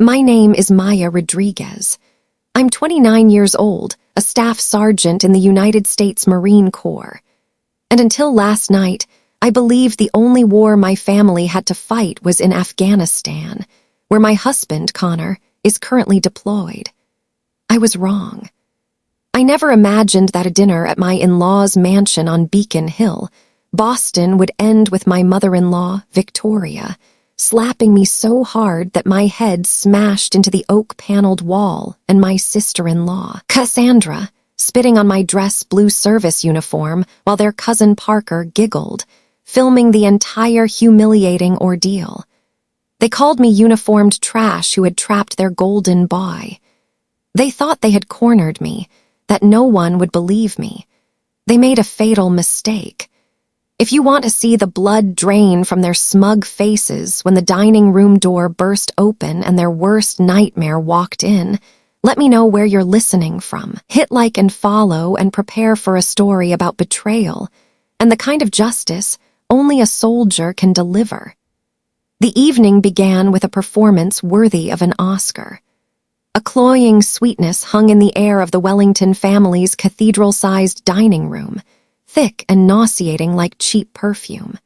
My name is Maya Rodriguez. I'm 29 years old, a staff sergeant in the United States Marine Corps. And until last night, I believed the only war my family had to fight was in Afghanistan, where my husband, Connor, is currently deployed. I was wrong. I never imagined that a dinner at my in-law's mansion on Beacon Hill, Boston, would end with my mother-in-law, Victoria, slapping me so hard that my head smashed into the oak-paneled wall, and my sister-in-law, Cassandra, spitting on my dress blue service uniform while their cousin Parker giggled, filming the entire humiliating ordeal. They called me uniformed trash who had trapped their golden boy. They thought they had cornered me, that no one would believe me. They made a fatal mistake. If you want to see the blood drain from their smug faces when the dining room door burst open and their worst nightmare walked in, let me know where you're listening from. Hit like and follow and prepare for a story about betrayal and the kind of justice only a soldier can deliver. The evening began with a performance worthy of an Oscar. A cloying sweetness hung in the air of the Wellington family's cathedral-sized dining room, thick and nauseating like cheap perfume.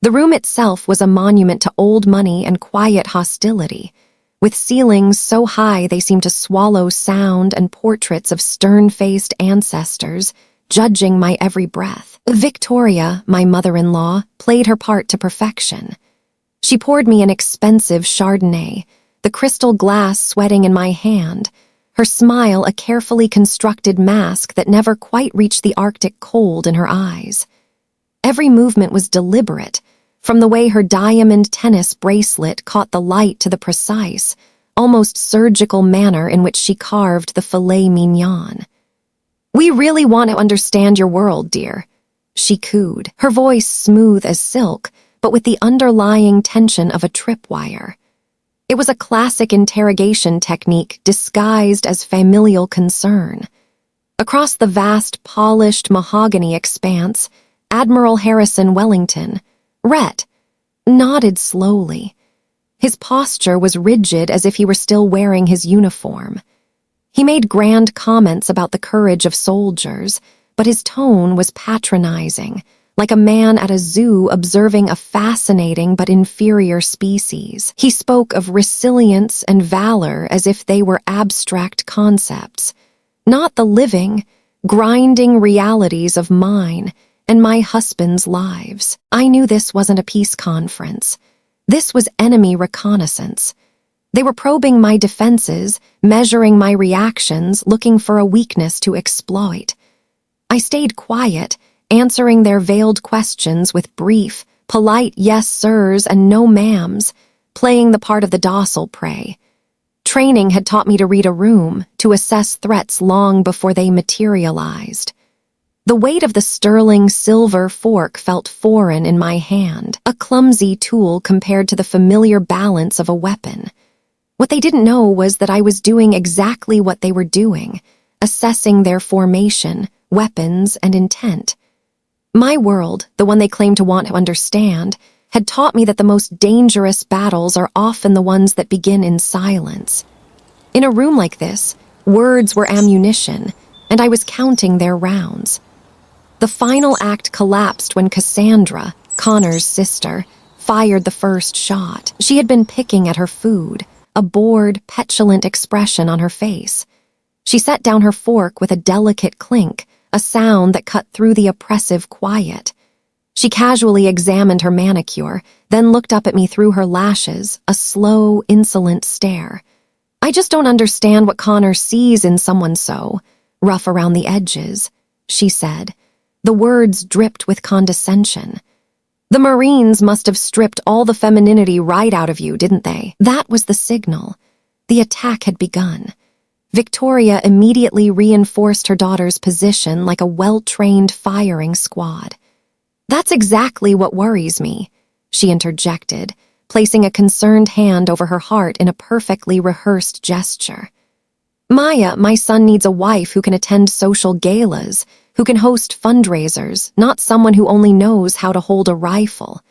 The room itself was a monument to old money and quiet hostility, with ceilings so high they seemed to swallow sound and portraits of stern-faced ancestors judging my every breath. Victoria, my mother-in-law, played her part to perfection. She poured me an expensive Chardonnay, the crystal glass sweating in my hand, her smile a carefully constructed mask that never quite reached the Arctic cold in her eyes. Every movement was deliberate, from the way her diamond tennis bracelet caught the light to the precise, almost surgical manner in which she carved the filet mignon. "We really want to understand your world, dear," she cooed, her voice smooth as silk, but with the underlying tension of a tripwire. It was a classic interrogation technique disguised as familial concern. Across the vast, polished mahogany expanse, Admiral Harrison Wellington, Rhett, nodded slowly. His posture was rigid as if he were still wearing his uniform. He made grand comments about the courage of soldiers, but his tone was patronizing, like a man at a zoo observing a fascinating but inferior species. He spoke of resilience and valor as if they were abstract concepts, not the living, grinding realities of mine and my husband's lives. I knew this wasn't a peace conference. This was enemy reconnaissance. They were probing my defenses, measuring my reactions, looking for a weakness to exploit. I stayed quiet, answering their veiled questions with brief, polite yes sirs and no ma'ams, playing the part of the docile prey. Training had taught me to read a room, to assess threats long before they materialized. The weight of the sterling silver fork felt foreign in my hand, a clumsy tool compared to the familiar balance of a weapon. What they didn't know was that I was doing exactly what they were doing, assessing their formation, weapons, and intent. My world, the one they claimed to want to understand, had taught me that the most dangerous battles are often the ones that begin in silence. In a room like this, words were ammunition, and I was counting their rounds. The final act collapsed when Cassandra, Connor's sister, fired the first shot. She had been picking at her food, a bored, petulant expression on her face. She set down her fork with a delicate clink, a sound that cut through the oppressive quiet. She casually examined her manicure, then looked up at me through her lashes, a slow, insolent stare. "I just don't understand what Connor sees in someone so rough around the edges," she said. The words dripped with condescension. "The Marines must have stripped all the femininity right out of you, didn't they?" That was the signal. The attack had begun. Victoria immediately reinforced her daughter's position like a well-trained firing squad. "That's exactly what worries me," she interjected, placing a concerned hand over her heart in a perfectly rehearsed gesture. "Maya, my son needs a wife who can attend social galas, who can host fundraisers, not someone who only knows how to hold a rifle."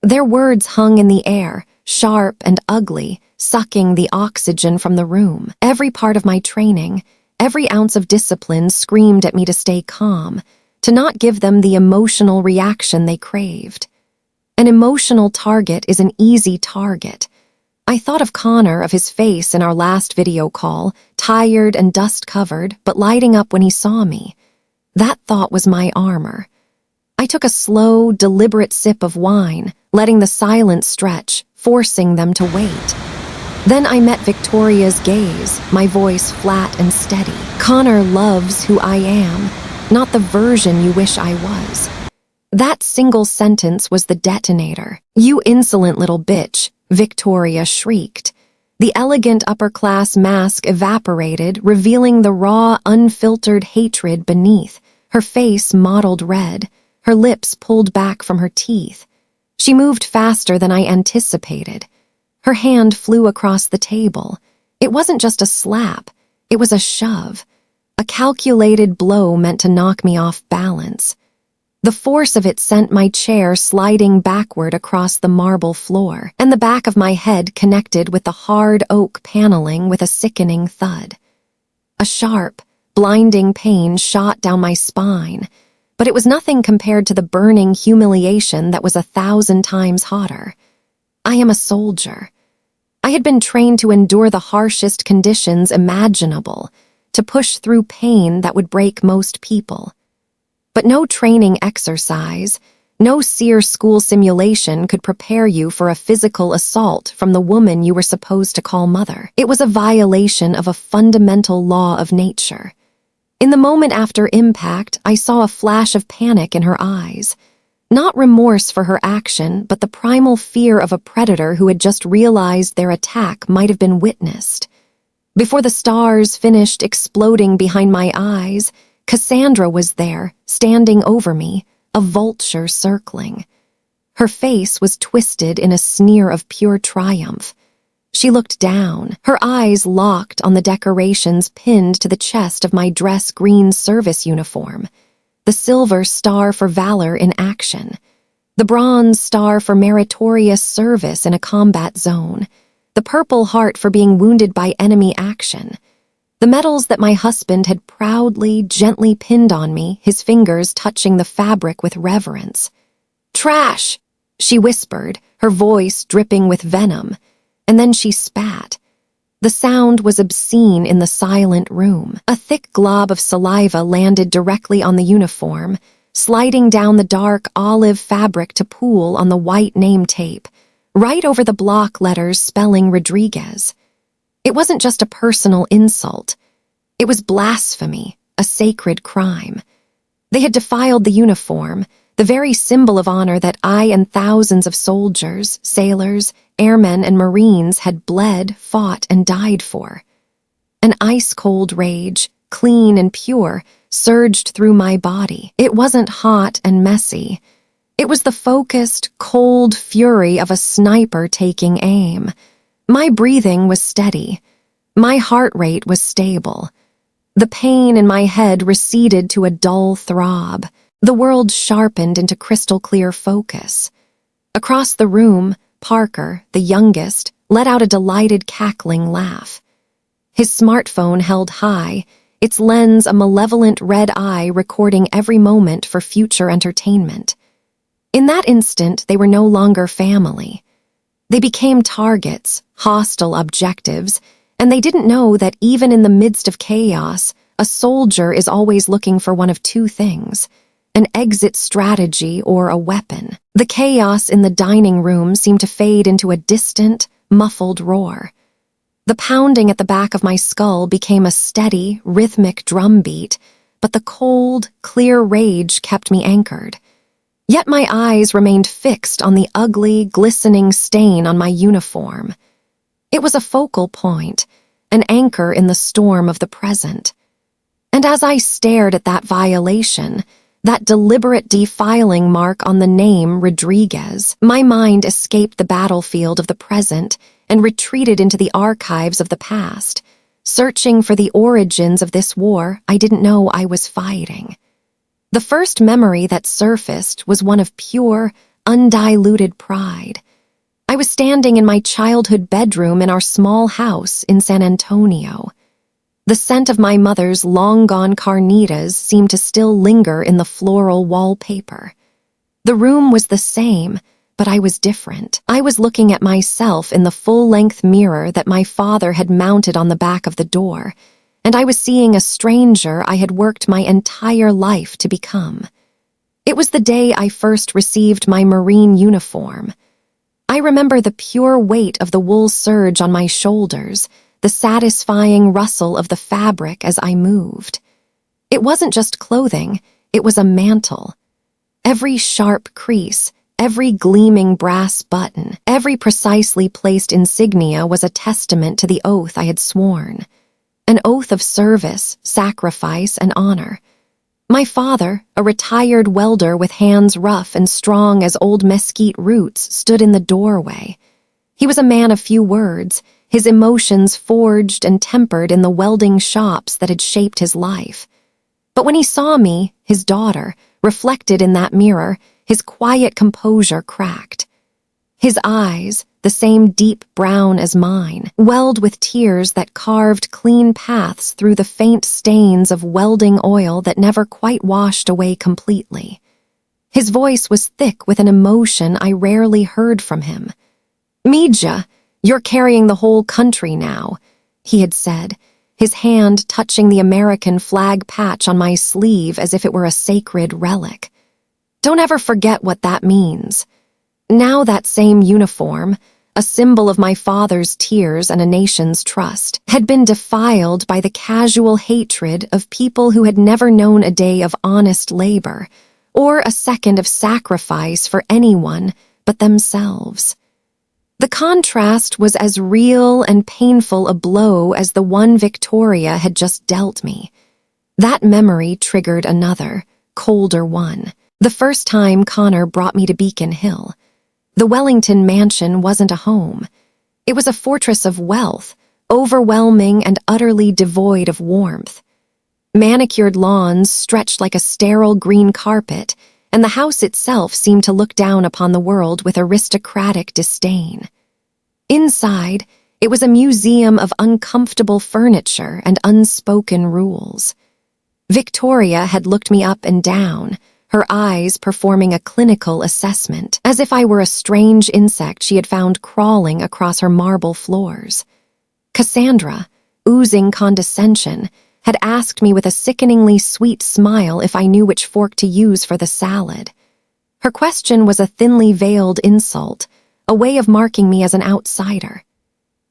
Their words hung in the air, sharp and ugly, sucking the oxygen from the room. Every part of my training, every ounce of discipline screamed at me to stay calm, to not give them the emotional reaction they craved. An emotional target is an easy target. I thought of Connor, of his face in our last video call, tired and dust-covered, but lighting up when he saw me. That thought was my armor. I took a slow, deliberate sip of wine, letting the silence stretch, forcing them to wait. Then I met Victoria's gaze, my voice flat and steady. Connor loves who I am, not the version you wish I was. That single sentence was the detonator. "You insolent little bitch," Victoria shrieked. The elegant upper-class mask evaporated, revealing the raw, unfiltered hatred beneath. Her face mottled red, her lips pulled back from her teeth. She moved faster than I anticipated. Her hand flew across the table. It wasn't just a slap, it was a shove. A calculated blow meant to knock me off balance. The force of it sent my chair sliding backward across the marble floor, and the back of my head connected with the hard oak paneling with a sickening thud. A sharp, blinding pain shot down my spine, but it was nothing compared to the burning humiliation that was 1,000 times hotter. I am a soldier. I had been trained to endure the harshest conditions imaginable, to push through pain that would break most people. But no training exercise, no SEER school simulation could prepare you for a physical assault from the woman you were supposed to call mother. It was a violation of a fundamental law of nature. In the moment after impact, I saw a flash of panic in her eyes. Not remorse for her action, but the primal fear of a predator who had just realized their attack might have been witnessed. Before the stars finished exploding behind my eyes, Cassandra was there, standing over me, a vulture circling. Her face was twisted in a sneer of pure triumph. She looked down, her eyes locked on the decorations pinned to the chest of my dress green service uniform. The silver star for valor in action, the bronze star for meritorious service in a combat zone, the purple heart for being wounded by enemy action. The medals that my husband had proudly, gently pinned on me, his fingers touching the fabric with reverence. "Trash!" she whispered, her voice dripping with venom, and then she spat. The sound was obscene in the silent room. A thick glob of saliva landed directly on the uniform, sliding down the dark olive fabric to pool on the white name tape, right over the block letters spelling Rodriguez. It wasn't just a personal insult. It was blasphemy, a sacred crime. They had defiled the uniform, the very symbol of honor that I and thousands of soldiers, sailors, airmen, and Marines had bled, fought, and died for. An ice-cold rage, clean and pure, surged through my body. It wasn't hot and messy. It was the focused, cold fury of a sniper taking aim. My breathing was steady. My heart rate was stable. The pain in my head receded to a dull throb. The world sharpened into crystal-clear focus. Across the room, Parker, the youngest, let out a delighted cackling laugh. His smartphone held high, its lens a malevolent red eye recording every moment for future entertainment. In that instant, they were no longer family. They became targets, hostile objectives, and they didn't know that even in the midst of chaos, a soldier is always looking for one of two things: an exit strategy or a weapon. The chaos in the dining room seemed to fade into a distant, muffled roar. The pounding at the back of my skull became a steady, rhythmic drumbeat, but the cold, clear rage kept me anchored. Yet my eyes remained fixed on the ugly, glistening stain on my uniform. It was a focal point, an anchor in the storm of the present. And as I stared at that violation, that deliberate defiling mark on the name Rodriguez, my mind escaped the battlefield of the present and retreated into the archives of the past, searching for the origins of this war I didn't know I was fighting. The first memory that surfaced was one of pure, undiluted pride. I was standing in my childhood bedroom in our small house in San Antonio. The scent of my mother's long-gone carnitas seemed to still linger in the floral wallpaper. The room was the same, but I was different. I was looking at myself in the full-length mirror that my father had mounted on the back of the door, and I was seeing a stranger I had worked my entire life to become. It was the day I first received my Marine uniform. I remember the pure weight of the wool serge on my shoulders, the satisfying rustle of the fabric as I moved. It wasn't just clothing, it was a mantle. Every sharp crease, every gleaming brass button, every precisely placed insignia was a testament to the oath I had sworn. An oath of service, sacrifice, and honor. My father, a retired welder with hands rough and strong as old mesquite roots, stood in the doorway. He was a man of few words, his emotions forged and tempered in the welding shops that had shaped his life. But when he saw me, his daughter, reflected in that mirror, his quiet composure cracked. His eyes, the same deep brown as mine, welled with tears that carved clean paths through the faint stains of welding oil that never quite washed away completely. His voice was thick with an emotion I rarely heard from him. "Mija, you're carrying the whole country now," he had said, his hand touching the American flag patch on my sleeve as if it were a sacred relic. "Don't ever forget what that means." Now that same uniform, a symbol of my father's tears and a nation's trust, had been defiled by the casual hatred of people who had never known a day of honest labor or a second of sacrifice for anyone but themselves. The contrast was as real and painful a blow as the one Victoria had just dealt me. That memory triggered another, colder one. The first time Connor brought me to Beacon Hill. The Wellington mansion wasn't a home. It was a fortress of wealth, overwhelming and utterly devoid of warmth. Manicured lawns stretched like a sterile green carpet, and the house itself seemed to look down upon the world with aristocratic disdain. Inside, it was a museum of uncomfortable furniture and unspoken rules. Victoria had looked me up and down, her eyes performing a clinical assessment, as if I were a strange insect she had found crawling across her marble floors. Cassandra, oozing condescension, had asked me with a sickeningly sweet smile if I knew which fork to use for the salad. Her question was a thinly veiled insult, a way of marking me as an outsider.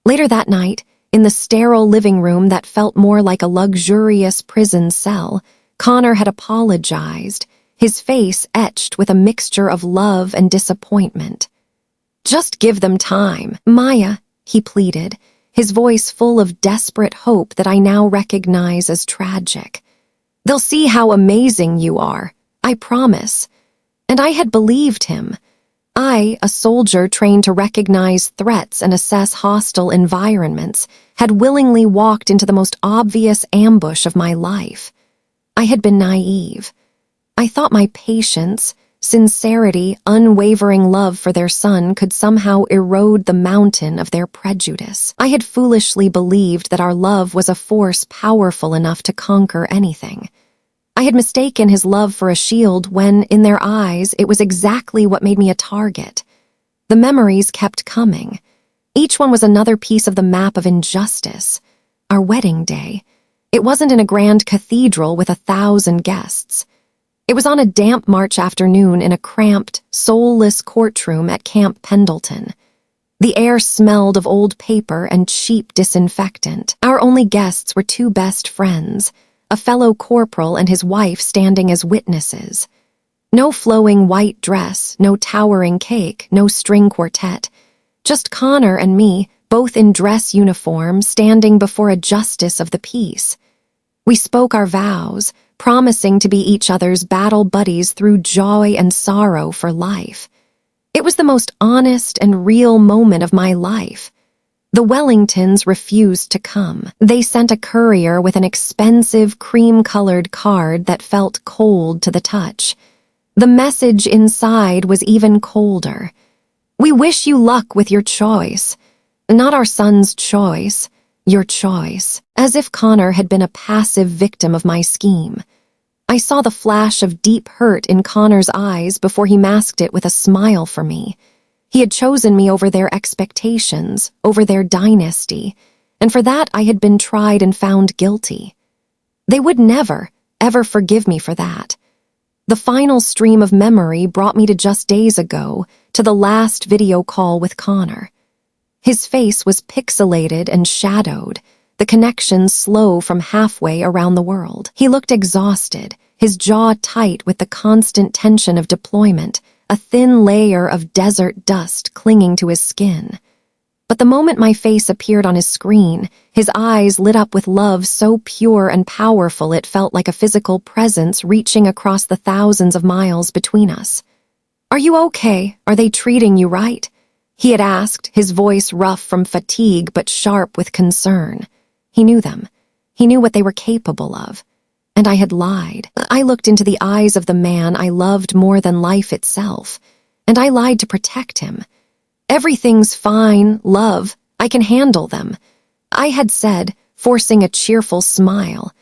Later that night, in the sterile living room that felt more like a luxurious prison cell, Connor had apologized, his face etched with a mixture of love and disappointment. "Just give them time, Maya," he pleaded, his voice full of desperate hope that I now recognize as tragic. "They'll see how amazing you are, I promise." And I had believed him. I, a soldier trained to recognize threats and assess hostile environments, had willingly walked into the most obvious ambush of my life. I had been naive. I thought my patience, sincerity, unwavering love for their son could somehow erode the mountain of their prejudice. I had foolishly believed that our love was a force powerful enough to conquer anything. I had mistaken his love for a shield when, in their eyes, it was exactly what made me a target. The memories kept coming. Each one was another piece of the map of injustice. Our wedding day. It wasn't in a grand cathedral with 1,000 guests. It was on a damp March afternoon in a cramped, soulless courtroom at Camp Pendleton. The air smelled of old paper and cheap disinfectant. Our only guests were two best friends, a fellow corporal and his wife standing as witnesses. No flowing white dress, no towering cake, no string quartet. Just Connor and me, both in dress uniform, standing before a justice of the peace. We spoke our vows, promising to be each other's battle buddies through joy and sorrow for life. It was the most honest and real moment of my life. The Wellingtons refused to come. They sent a courier with an expensive cream-colored card that felt cold to the touch. The message inside was even colder. "We wish you luck with your choice. Not our son's choice, your choice." As if Connor had been a passive victim of my scheme. I saw the flash of deep hurt in Connor's eyes before he masked it with a smile for me. He had chosen me over their expectations, over their dynasty, and for that I had been tried and found guilty. They would never, ever forgive me for that. The final stream of memory brought me to just days ago, to the last video call with Connor. His face was pixelated and shadowed, the connection slow from halfway around the world. He looked exhausted, his jaw tight with the constant tension of deployment, a thin layer of desert dust clinging to his skin. But the moment my face appeared on his screen, his eyes lit up with love so pure and powerful it felt like a physical presence reaching across the thousands of miles between us. "Are you okay? Are they treating you right?" he had asked, his voice rough from fatigue but sharp with concern. He knew them. He knew what they were capable of. And I had lied. I looked into the eyes of the man I loved more than life itself, and I lied to protect him. "Everything's fine, love. I can handle them," I had said, forcing a cheerful smile.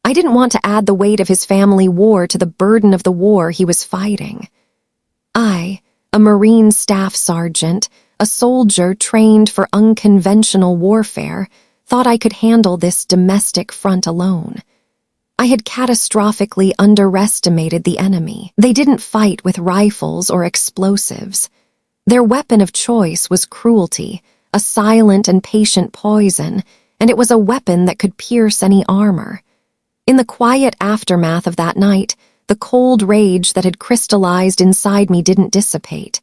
I didn't want to add the weight of his family war to the burden of the war he was fighting. I, a Marine staff sergeant, a soldier trained for unconventional warfare, thought I could handle this domestic front alone. I had catastrophically underestimated the enemy. They didn't fight with rifles or explosives. Their weapon of choice was cruelty, a silent and patient poison, and it was a weapon that could pierce any armor. In the quiet aftermath of that night, the cold rage that had crystallized inside me didn't dissipate.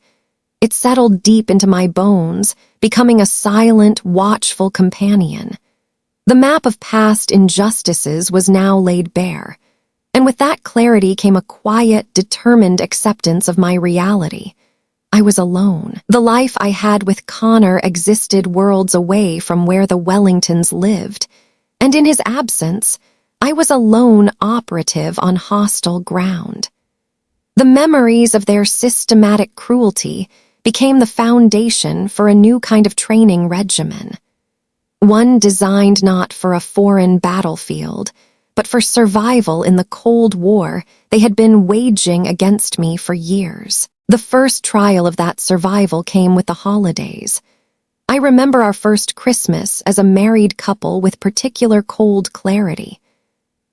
It settled deep into my bones, becoming a silent, watchful companion. The map of past injustices was now laid bare, and with that clarity came a quiet, determined acceptance of my reality. I was alone. The life I had with Connor existed worlds away from where the Wellingtons lived, and in his absence, I was a lone operative on hostile ground. The memories of their systematic cruelty became the foundation for a new kind of training regimen. One designed not for a foreign battlefield, but for survival in the Cold War they had been waging against me for years. The first trial of that survival came with the holidays. I remember our first Christmas as a married couple with particular cold clarity.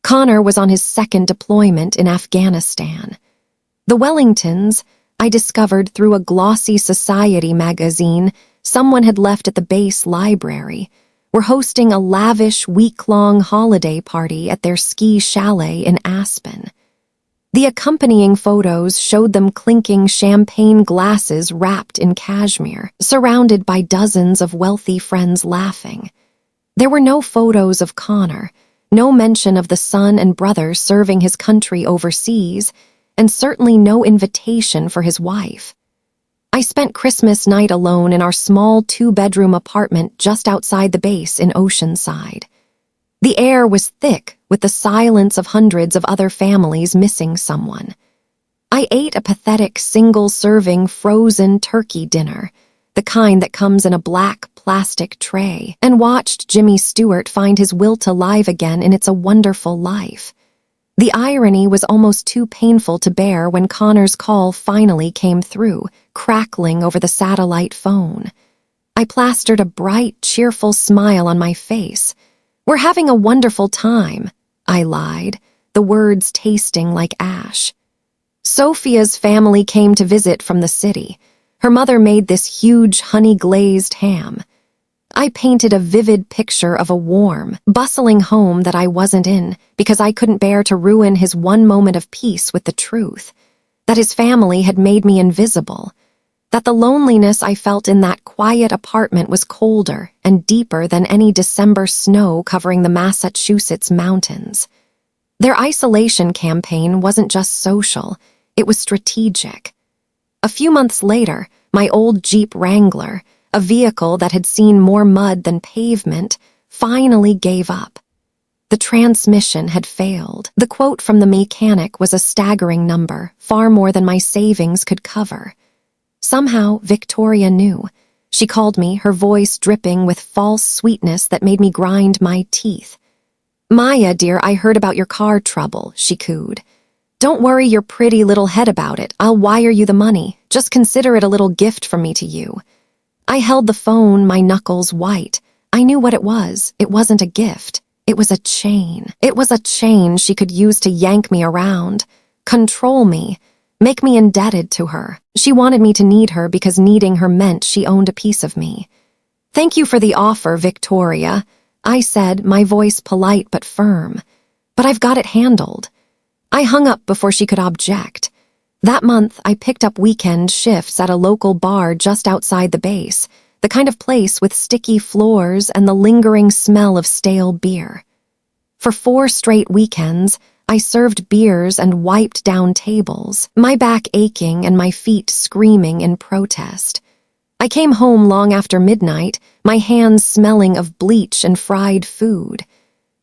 Connor was on his second deployment in Afghanistan. The Wellingtons, I discovered through a glossy society magazine someone had left at the base library, were hosting a lavish week-long holiday party at their ski chalet in Aspen. The accompanying photos showed them clinking champagne glasses wrapped in cashmere, surrounded by dozens of wealthy friends laughing. There were no photos of Connor, no mention of the son and brother serving his country overseas, and certainly no invitation for his wife. I spent Christmas night alone in our small 2-bedroom apartment just outside the base in Oceanside. The air was thick with the silence of hundreds of other families missing someone. I ate a pathetic single-serving frozen turkey dinner, the kind that comes in a black plastic tray, and watched Jimmy Stewart find his will to live again in It's a Wonderful Life. The irony was almost too painful to bear when Connor's call finally came through, crackling over the satellite phone. I plastered a bright, cheerful smile on my face. "We're having a wonderful time," I lied, the words tasting like ash. Sophia's family came to visit from the city. Her mother made this huge honey-glazed ham. I painted a vivid picture of a warm, bustling home that I wasn't in because I couldn't bear to ruin his one moment of peace with the truth, that his family had made me invisible, that the loneliness I felt in that quiet apartment was colder and deeper than any December snow covering the Massachusetts mountains. Their isolation campaign wasn't just social, it was strategic. A few months later, my old Jeep Wrangler, a vehicle that had seen more mud than pavement, finally gave up. The transmission had failed. The quote from the mechanic was a staggering number, far more than my savings could cover. Somehow, Victoria knew. She called me, her voice dripping with false sweetness that made me grind my teeth. "Maya, dear, I heard about your car trouble," she cooed. "Don't worry your pretty little head about it. I'll wire you the money. Just consider it a little gift from me to you." I held the phone, my knuckles white. I knew what it was. It wasn't a gift. It was a chain. It was a chain she could use to yank me around, control me, make me indebted to her. She wanted me to need her because needing her meant she owned a piece of me. "Thank you for the offer, Victoria," I said, my voice polite but firm. "But I've got it handled." I hung up before she could object. That month, I picked up weekend shifts at a local bar just outside the base, the kind of place with sticky floors and the lingering smell of stale beer. For 4 straight weekends, I served beers and wiped down tables, my back aching and my feet screaming in protest. I came home long after midnight, my hands smelling of bleach and fried food.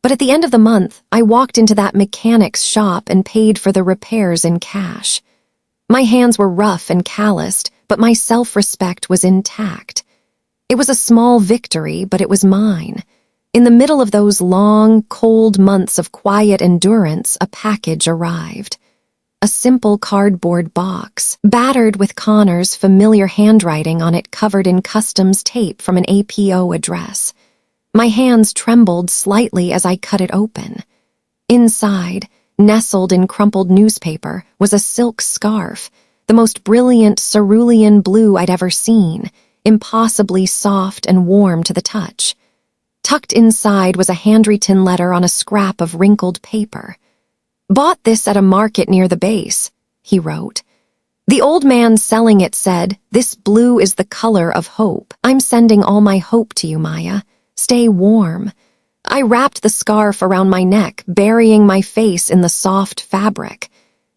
But at the end of the month, I walked into that mechanic's shop and paid for the repairs in cash. My hands were rough and calloused, but my self-respect was intact. It was a small victory, but it was mine. In the middle of those long, cold months of quiet endurance, a package arrived. A simple cardboard box, battered with Connor's familiar handwriting on it covered in customs tape from an APO address. My hands trembled slightly as I cut it open. Inside, nestled in crumpled newspaper, was a silk scarf, the most brilliant cerulean blue I'd ever seen, impossibly soft and warm to the touch. Tucked inside was a handwritten letter on a scrap of wrinkled paper. "Bought this at a market near the base," he wrote. "The old man selling it said, 'This blue is the color of hope. I'm sending all my hope to you, Maya. Stay warm.'" I wrapped the scarf around my neck, burying my face in the soft fabric.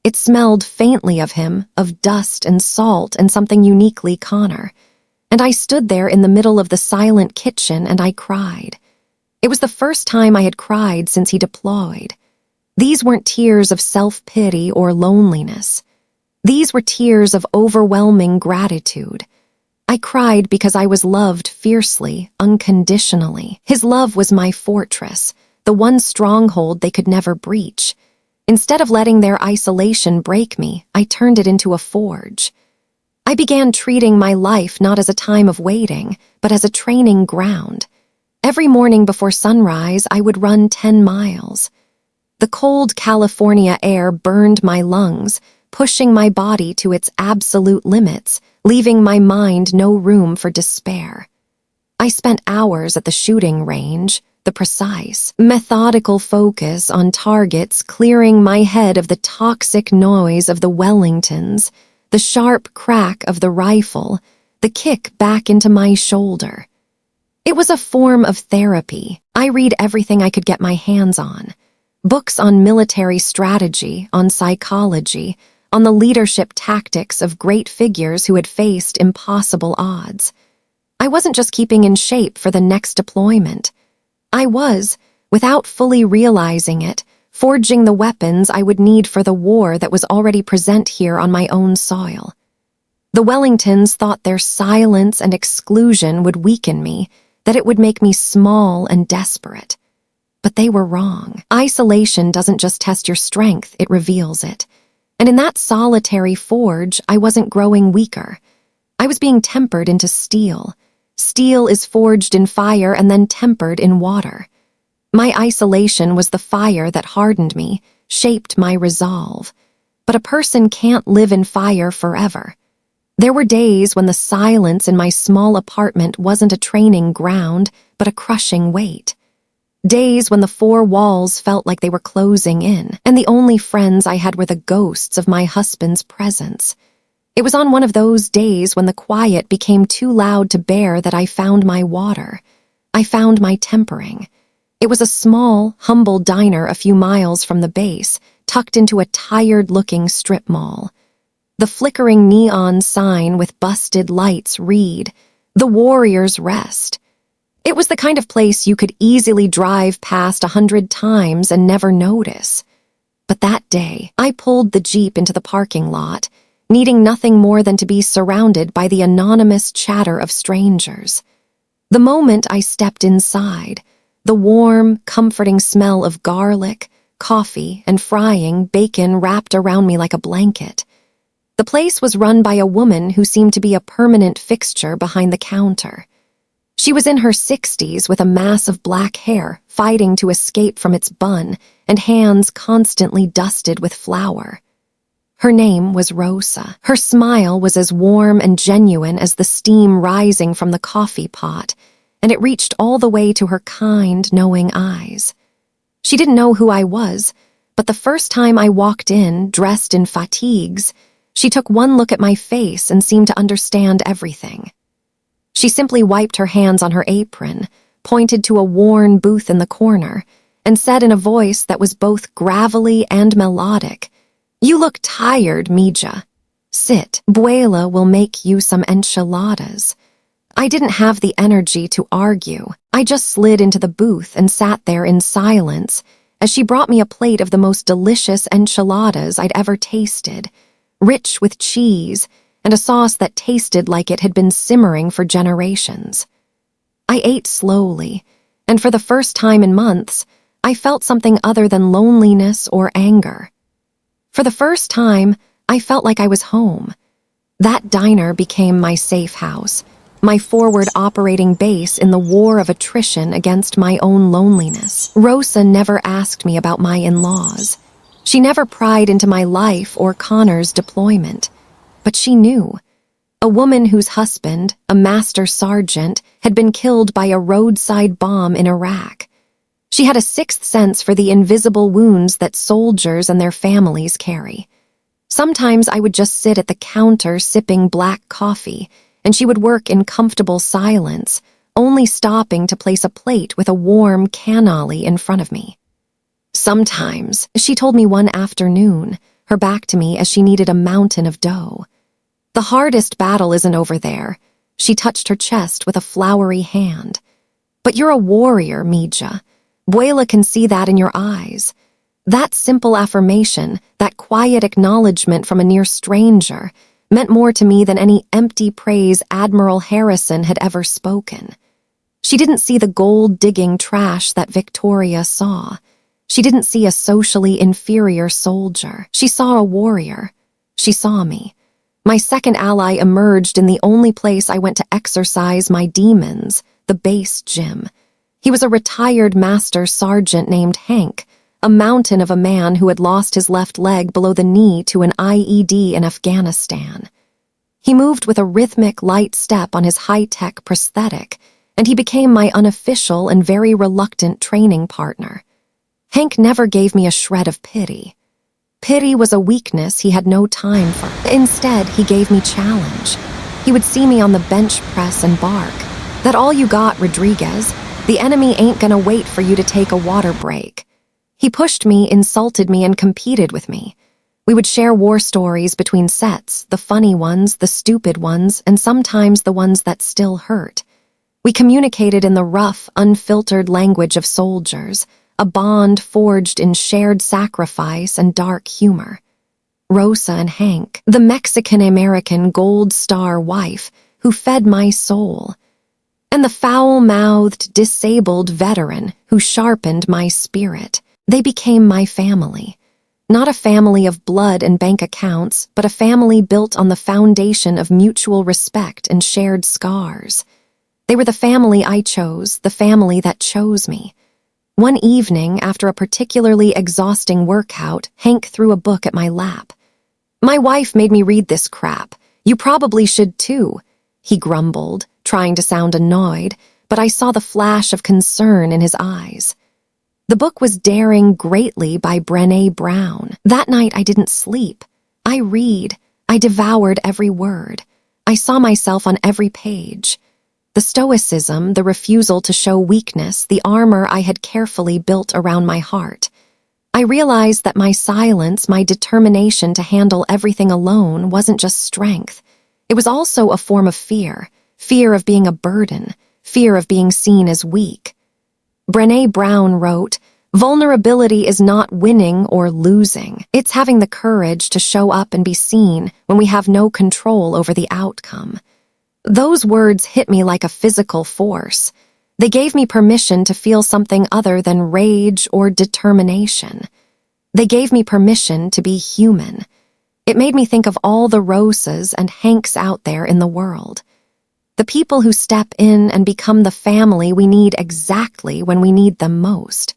It smelled faintly of him, of dust and salt and something uniquely Connor. And I stood there in the middle of the silent kitchen and I cried. It was the first time I had cried since he deployed. These weren't tears of self-pity or loneliness. These were tears of overwhelming gratitude. I cried because I was loved fiercely, unconditionally. His love was my fortress, the one stronghold they could never breach. Instead of letting their isolation break me, I turned it into a forge. I began treating my life not as a time of waiting, but as a training ground. Every morning before sunrise, I would run 10 miles. The cold California air burned my lungs, pushing my body to its absolute limits, leaving my mind no room for despair. I spent hours at the shooting range, the precise, methodical focus on targets clearing my head of the toxic noise of the Wellingtons, the sharp crack of the rifle, the kick back into my shoulder. It was a form of therapy. I read everything I could get my hands on. Books on military strategy, on psychology, on the leadership tactics of great figures who had faced impossible odds. I wasn't just keeping in shape for the next deployment. I was, without fully realizing it, forging the weapons I would need for the war that was already present here on my own soil. The Wellingtons thought their silence and exclusion would weaken me, that it would make me small and desperate. But they were wrong. Isolation doesn't just test your strength, it reveals it. And in that solitary forge, I wasn't growing weaker. I was being tempered into steel. Steel is forged in fire and then tempered in water. My isolation was the fire that hardened me, shaped my resolve. But a person can't live in fire forever. There were days when the silence in my small apartment wasn't a training ground, but a crushing weight. Days when the 4 walls felt like they were closing in, and the only friends I had were the ghosts of my husband's presence. It was on one of those days when the quiet became too loud to bear that I found my water. I found my tempering. It was a small, humble diner a few miles from the base, tucked into a tired-looking strip mall. The flickering neon sign with busted lights read, "The Warrior's Rest." It was the kind of place you could easily drive past 100 times and never notice. But that day, I pulled the Jeep into the parking lot, needing nothing more than to be surrounded by the anonymous chatter of strangers. The moment I stepped inside, the warm, comforting smell of garlic, coffee, and frying bacon wrapped around me like a blanket. The place was run by a woman who seemed to be a permanent fixture behind the counter. She was in her 60s with a mass of black hair fighting to escape from its bun and hands constantly dusted with flour. Her name was Rosa. Her smile was as warm and genuine as the steam rising from the coffee pot, and it reached all the way to her kind, knowing eyes. She didn't know who I was, but the first time I walked in, dressed in fatigues, she took one look at my face and seemed to understand everything. She simply wiped her hands on her apron, pointed to a worn booth in the corner, and said in a voice that was both gravelly and melodic, "You look tired, Mija. Sit. Buela will make you some enchiladas." I didn't have the energy to argue. I just slid into the booth and sat there in silence as she brought me a plate of the most delicious enchiladas I'd ever tasted, rich with cheese and a sauce that tasted like it had been simmering for generations. I ate slowly, and for the first time in months, I felt something other than loneliness or anger. For the first time, I felt like I was home. That diner became my safe house, my forward operating base in the war of attrition against my own loneliness. Rosa never asked me about my in-laws. She never pried into my life or Connor's deployment. But she knew. A woman whose husband, a master sergeant, had been killed by a roadside bomb in Iraq. She had a sixth sense for the invisible wounds that soldiers and their families carry. Sometimes I would just sit at the counter sipping black coffee, and she would work in comfortable silence, only stopping to place a plate with a warm cannoli in front of me. Sometimes, she told me one afternoon, her back to me as she kneaded a mountain of dough. "The hardest battle isn't over there." She touched her chest with a floury hand. "But you're a warrior, Mija. Buela can see that in your eyes." That simple affirmation, that quiet acknowledgement from a near stranger, meant more to me than any empty praise Admiral Harrison had ever spoken. She didn't see the gold-digging trash that Victoria saw. She didn't see a socially inferior soldier. She saw a warrior. She saw me. My second ally emerged in the only place I went to exercise my demons, the base gym. He was a retired master sergeant named Hank, a mountain of a man who had lost his left leg below the knee to an IED in Afghanistan. He moved with a rhythmic, light step on his high-tech prosthetic, and he became my unofficial and very reluctant training partner. Hank never gave me a shred of pity. Pity was a weakness he had no time for. Instead, he gave me challenge. He would see me on the bench press and bark. "That all you got, Rodriguez? The enemy ain't gonna wait for you to take a water break." He pushed me, insulted me, and competed with me. We would share war stories between sets, the funny ones, the stupid ones, and sometimes the ones that still hurt. We communicated in the rough, unfiltered language of soldiers, a bond forged in shared sacrifice and dark humor. Rosa and Hank, the Mexican-American Gold Star wife who fed my soul, and the foul-mouthed, disabled veteran who sharpened my spirit. They became my family. Not a family of blood and bank accounts, but a family built on the foundation of mutual respect and shared scars. They were the family I chose, the family that chose me. One evening, after a particularly exhausting workout, Hank threw a book at my lap. "My wife made me read this crap. You probably should too," he grumbled, trying to sound annoyed, but I saw the flash of concern in his eyes. The book was Daring Greatly by Brené Brown. That night I didn't sleep. I devoured every word. I saw myself on every page. The stoicism, the refusal to show weakness, the armor I had carefully built around my heart. I realized that my silence, my determination to handle everything alone wasn't just strength. It was also a form of fear of being a burden, fear of being seen as weak. Brené Brown wrote, Vulnerability is not winning or losing. It's having the courage to show up and be seen when we have no control over the outcome. Those words hit me like a physical force. They gave me permission to feel something other than rage or determination. They gave me permission to be human. It made me think of all the Rosas and Hanks out there in the world. The people who step in and become the family we need exactly when we need them most.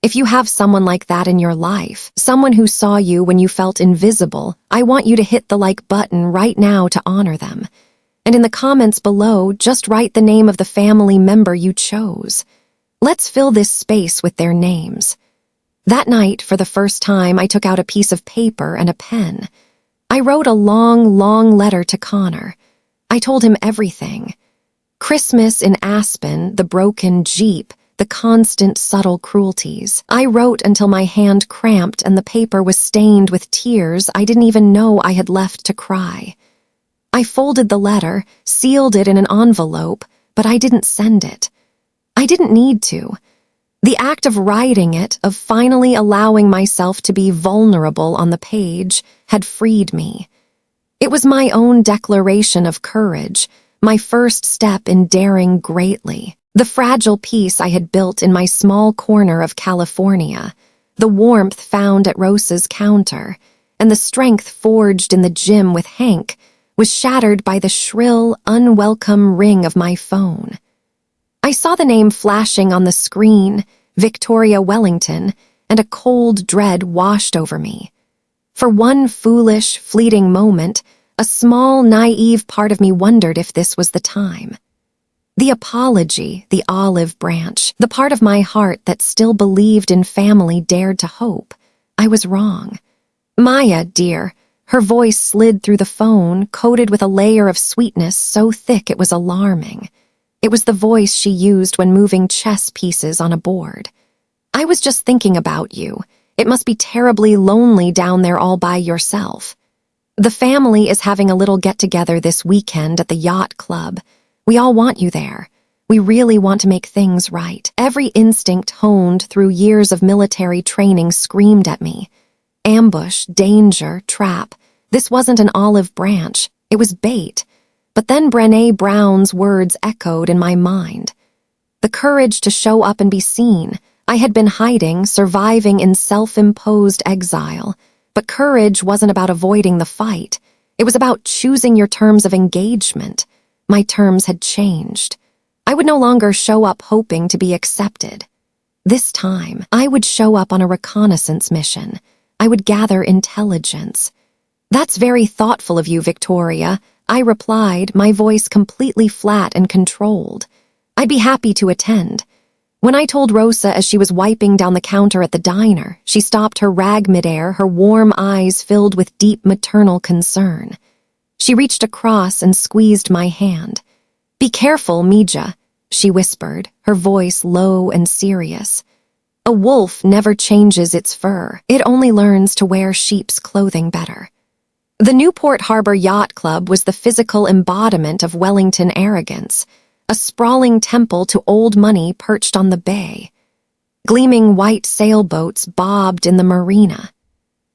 If you have someone like that in your life, someone who saw you when you felt invisible, I want you to hit the like button right now to honor them. And in the comments below, just write the name of the family member you chose. Let's fill this space with their names. That night, for the first time, I took out a piece of paper and a pen. I wrote a long, long letter to Connor. I told him everything. Christmas in Aspen, the broken Jeep, the constant subtle cruelties. I wrote until my hand cramped and the paper was stained with tears I didn't even know I had left to cry. I folded the letter, sealed it in an envelope, but I didn't send it. I didn't need to. The act of writing it, of finally allowing myself to be vulnerable on the page, had freed me. It was my own declaration of courage, my first step in daring greatly. The fragile peace I had built in my small corner of California, the warmth found at Rosa's counter, and the strength forged in the gym with Hank was shattered by the shrill, unwelcome ring of my phone. I saw the name flashing on the screen, Victoria Wellington, and a cold dread washed over me. For one foolish, fleeting moment, a small, naive part of me wondered if this was the time. The apology, the olive branch, the part of my heart that still believed in family dared to hope. I was wrong. Maya, dear, her voice slid through the phone, coated with a layer of sweetness so thick it was alarming. It was the voice she used when moving chess pieces on a board. I was just thinking about you. It must be terribly lonely down there all by yourself. The family is having a little get-together this weekend at the yacht club. We all want you there. We really want to make things right. Every instinct honed through years of military training screamed at me. Ambush, danger, trap. This wasn't an olive branch. It was bait. But then Brené Brown's words echoed in my mind. The courage to show up and be seen. I had been hiding, surviving in self-imposed exile. But courage wasn't about avoiding the fight. It was about choosing your terms of engagement. My terms had changed. I would no longer show up hoping to be accepted. This time, I would show up on a reconnaissance mission. I would gather intelligence. That's very thoughtful of you, Victoria, I replied, my voice completely flat and controlled. I'd be happy to attend. When I told Rosa as she was wiping down the counter at the diner, she stopped her rag midair, her warm eyes filled with deep maternal concern. She reached across and squeezed my hand. Be careful, Mija, she whispered, her voice low and serious. A wolf never changes its fur. It only learns to wear sheep's clothing better. The Newport Harbor Yacht Club was the physical embodiment of Wellington arrogance, a sprawling temple to old money perched on the bay. Gleaming white sailboats bobbed in the marina.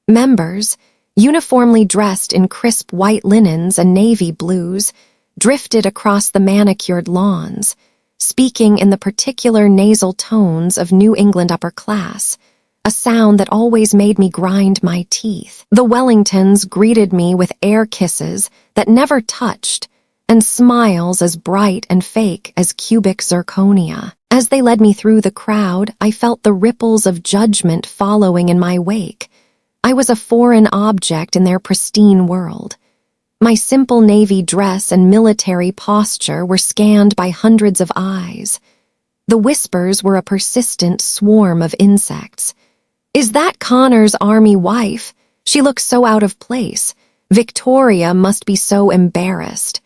Members, uniformly dressed in crisp white linens and navy blues, drifted across the manicured lawns, speaking in the particular nasal tones of New England upper class, a sound that always made me grind my teeth. The Wellingtons greeted me with air kisses that never touched, and smiles as bright and fake as cubic zirconia. As they led me through the crowd, I felt the ripples of judgment following in my wake. I was a foreign object in their pristine world. My simple navy dress and military posture were scanned by hundreds of eyes. The whispers were a persistent swarm of insects. Is that Connor's army wife? She looks so out of place. Victoria must be so embarrassed.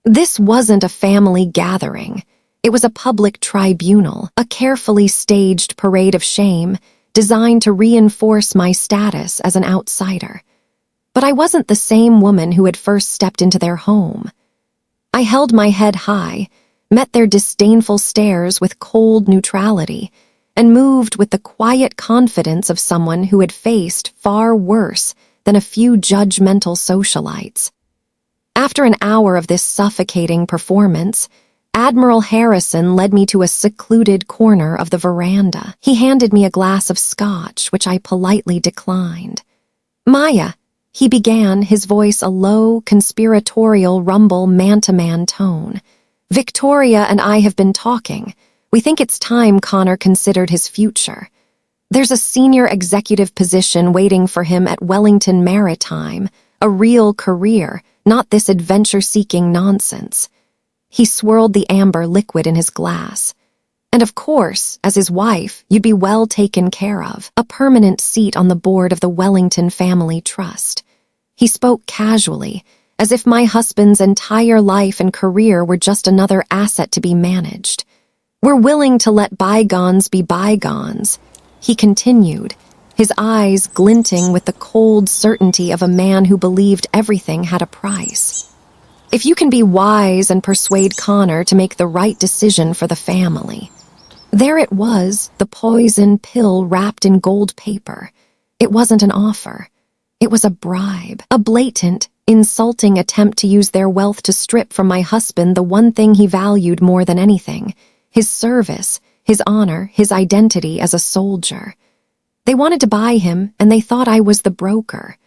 This wasn't a family gathering. It was a public tribunal, a carefully staged parade of shame designed to reinforce my status as an outsider. But I wasn't the same woman who had first stepped into their home. I held my head high, met their disdainful stares with cold neutrality, and moved with the quiet confidence of someone who had faced far worse than a few judgmental socialites. After an hour of this suffocating performance, Admiral Harrison led me to a secluded corner of the veranda. He handed me a glass of scotch, which I politely declined. "Maya," he began, his voice a low, conspiratorial rumble man-to-man tone. "Victoria and I have been talking. We think it's time Connor considered his future. There's a senior executive position waiting for him at Wellington Maritime, a real career, not this adventure-seeking nonsense." He swirled the amber liquid in his glass. "And of course, as his wife, you'd be well taken care of, a permanent seat on the board of the Wellington Family Trust." He spoke casually, as if my husband's entire life and career were just another asset to be managed. "We're willing to let bygones be bygones," he continued, his eyes glinting with the cold certainty of a man who believed everything had a price. "If you can be wise and persuade Connor to make the right decision for the family." There it was, the poison pill wrapped in gold paper. It wasn't an offer. It was a bribe, a blatant, insulting attempt to use their wealth to strip from my husband the one thing he valued more than anything: his service, his honor, his identity as a soldier. They wanted to buy him, and they thought I was the broker.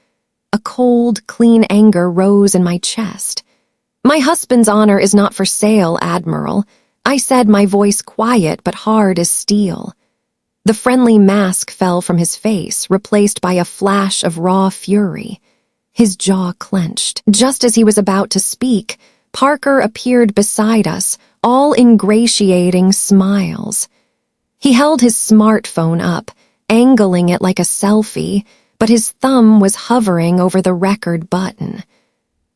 A cold, clean anger rose in my chest. "My husband's honor is not for sale, Admiral," I said, my voice quiet but hard as steel. The friendly mask fell from his face, replaced by a flash of raw fury. His jaw clenched. Just as he was about to speak, Parker appeared beside us, all ingratiating smiles. He held his smartphone up, angling it like a selfie, but his thumb was hovering over the record button.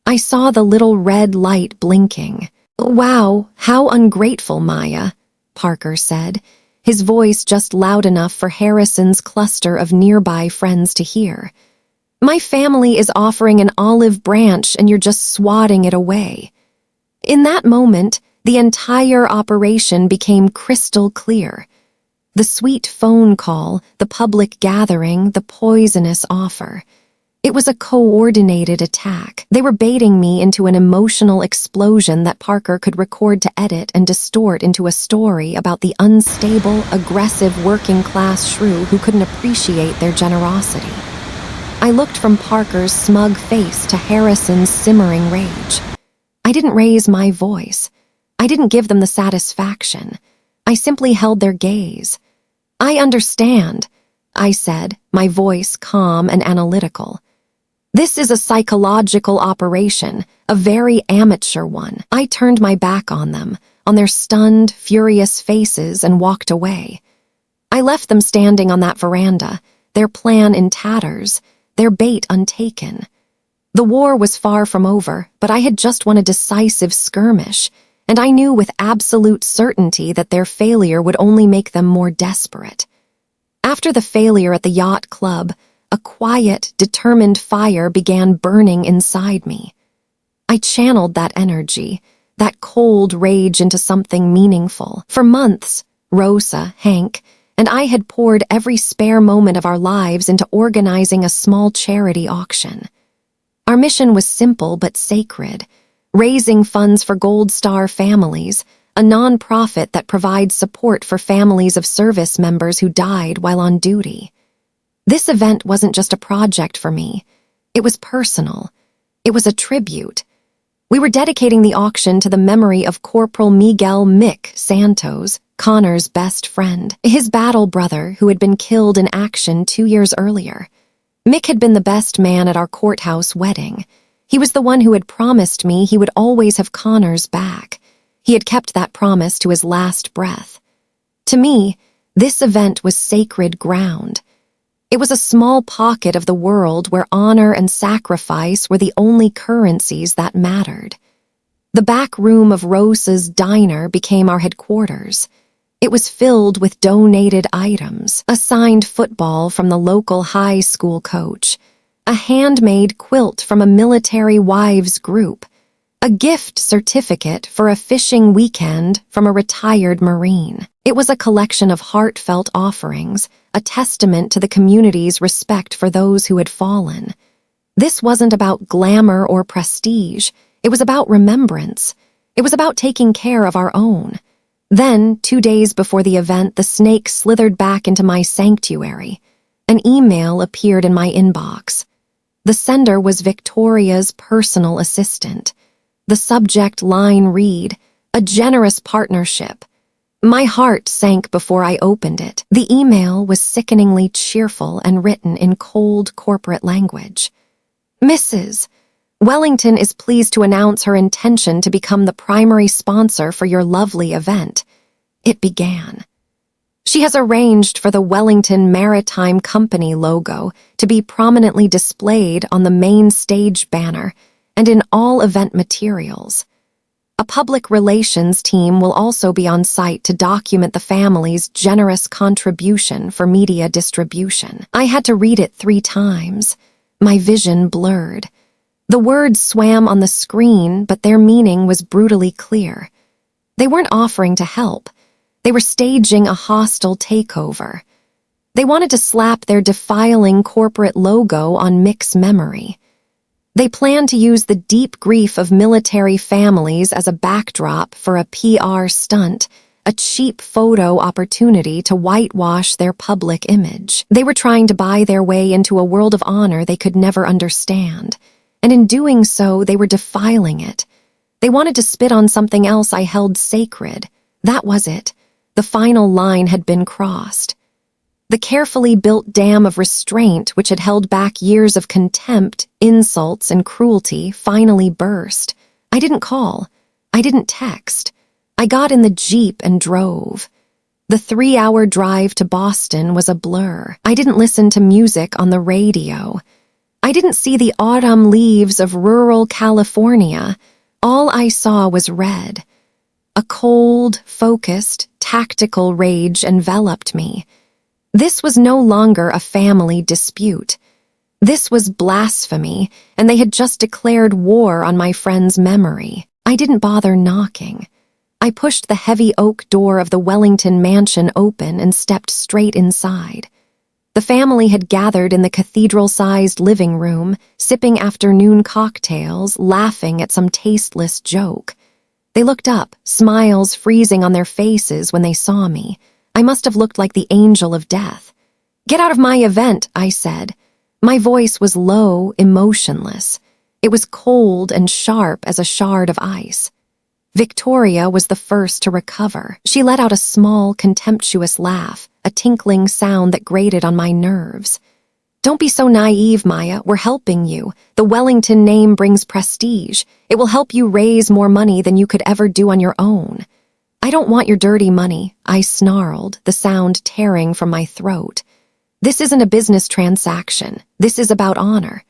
I saw the little red light blinking. "Wow, how ungrateful, Maya," Parker said, his voice just loud enough for Harrison's cluster of nearby friends to hear. "My family is offering an olive branch and you're just swatting it away." In that moment, the entire operation became crystal clear. The sweet phone call, the public gathering, the poisonous offer. It was a coordinated attack. They were baiting me into an emotional explosion that Parker could record to edit and distort into a story about the unstable, aggressive working-class shrew who couldn't appreciate their generosity. I looked from Parker's smug face to Harrison's simmering rage. I didn't raise my voice. I didn't give them the satisfaction. I simply held their gaze. "I understand," I said, my voice calm and analytical. "This is a psychological operation, a very amateur one." I turned my back on them, on their stunned, furious faces, and walked away. I left them standing on that veranda, their plan in tatters, their bait untaken. The war was far from over, but I had just won a decisive skirmish, and I knew with absolute certainty that their failure would only make them more desperate. After the failure at the yacht club, a quiet, determined fire began burning inside me. I channeled that energy, that cold rage into something meaningful. For months, Rosa, Hank, and I had poured every spare moment of our lives into organizing a small charity auction. Our mission was simple but sacred: raising funds for Gold Star families, a non-profit that provides support for families of service members who died while on duty. This event wasn't just a project for me. It was personal. It was a tribute. We were dedicating the auction to the memory of Corporal Miguel Mick Santos, Connor's best friend, his battle brother who had been killed in action 2 years earlier. Mick had been the best man at our courthouse wedding. He was the one who had promised me he would always have Connor's back. He had kept that promise to his last breath. To me, this event was sacred ground. It was a small pocket of the world where honor and sacrifice were the only currencies that mattered. The back room of Rosa's diner became our headquarters. It was filled with donated items: a signed football from the local high school coach, a handmade quilt from a military wives group, A gift certificate for a fishing weekend from a retired Marine. It was a collection of heartfelt offerings, a testament to the community's respect for those who had fallen. This wasn't about glamour or prestige. It was about remembrance. It was about taking care of our own. Then, 2 days before the event, the snake slithered back into my sanctuary. An email appeared in my inbox. The sender was Victoria's personal assistant. The subject line read, "A generous partnership." My heart sank before I opened it. The email was sickeningly cheerful and written in cold corporate language. "Mrs. Wellington is pleased to announce her intention to become the primary sponsor for your lovely event." It began. "She has arranged for the Wellington Maritime Company logo to be prominently displayed on the main stage banner and in all event materials. A public relations team will also be on site to document the family's generous contribution for media distribution." I had to read it 3 times. My vision blurred. The words swam on the screen, but their meaning was brutally clear. They weren't offering to help. They were staging a hostile takeover. They wanted to slap their defiling corporate logo on Mick's memory. They planned to use the deep grief of military families as a backdrop for a PR stunt, a cheap photo opportunity to whitewash their public image. They were trying to buy their way into a world of honor they could never understand, and in doing so, they were defiling it. They wanted to spit on something else I held sacred. That was it. The final line had been crossed. The carefully built dam of restraint which had held back years of contempt, insults, and cruelty finally burst. I didn't call. I didn't text. I got in the Jeep and drove. The 3-hour drive to Boston was a blur. I didn't listen to music on the radio. I didn't see the autumn leaves of rural California. All I saw was red. A cold, focused, tactical rage enveloped me. This was no longer a family dispute. This was blasphemy, and they had just declared war on my friend's memory. I didn't bother knocking. I pushed the heavy oak door of the Wellington mansion open and stepped straight inside. The family had gathered in the cathedral-sized living room, sipping afternoon cocktails, laughing at some tasteless joke. They looked up, smiles freezing on their faces when they saw me. I must have looked like the angel of death. "Get out of my event," I said. My voice was low, emotionless. It was cold and sharp as a shard of ice. Victoria was the first to recover. She let out a small, contemptuous laugh, a tinkling sound that grated on my nerves. "Don't be so naive, Maya. We're helping you. The Wellington name brings prestige. It will help you raise more money than you could ever do on your own." "I don't want your dirty money," I snarled, the sound tearing from my throat. "This isn't a business transaction. This is about honor."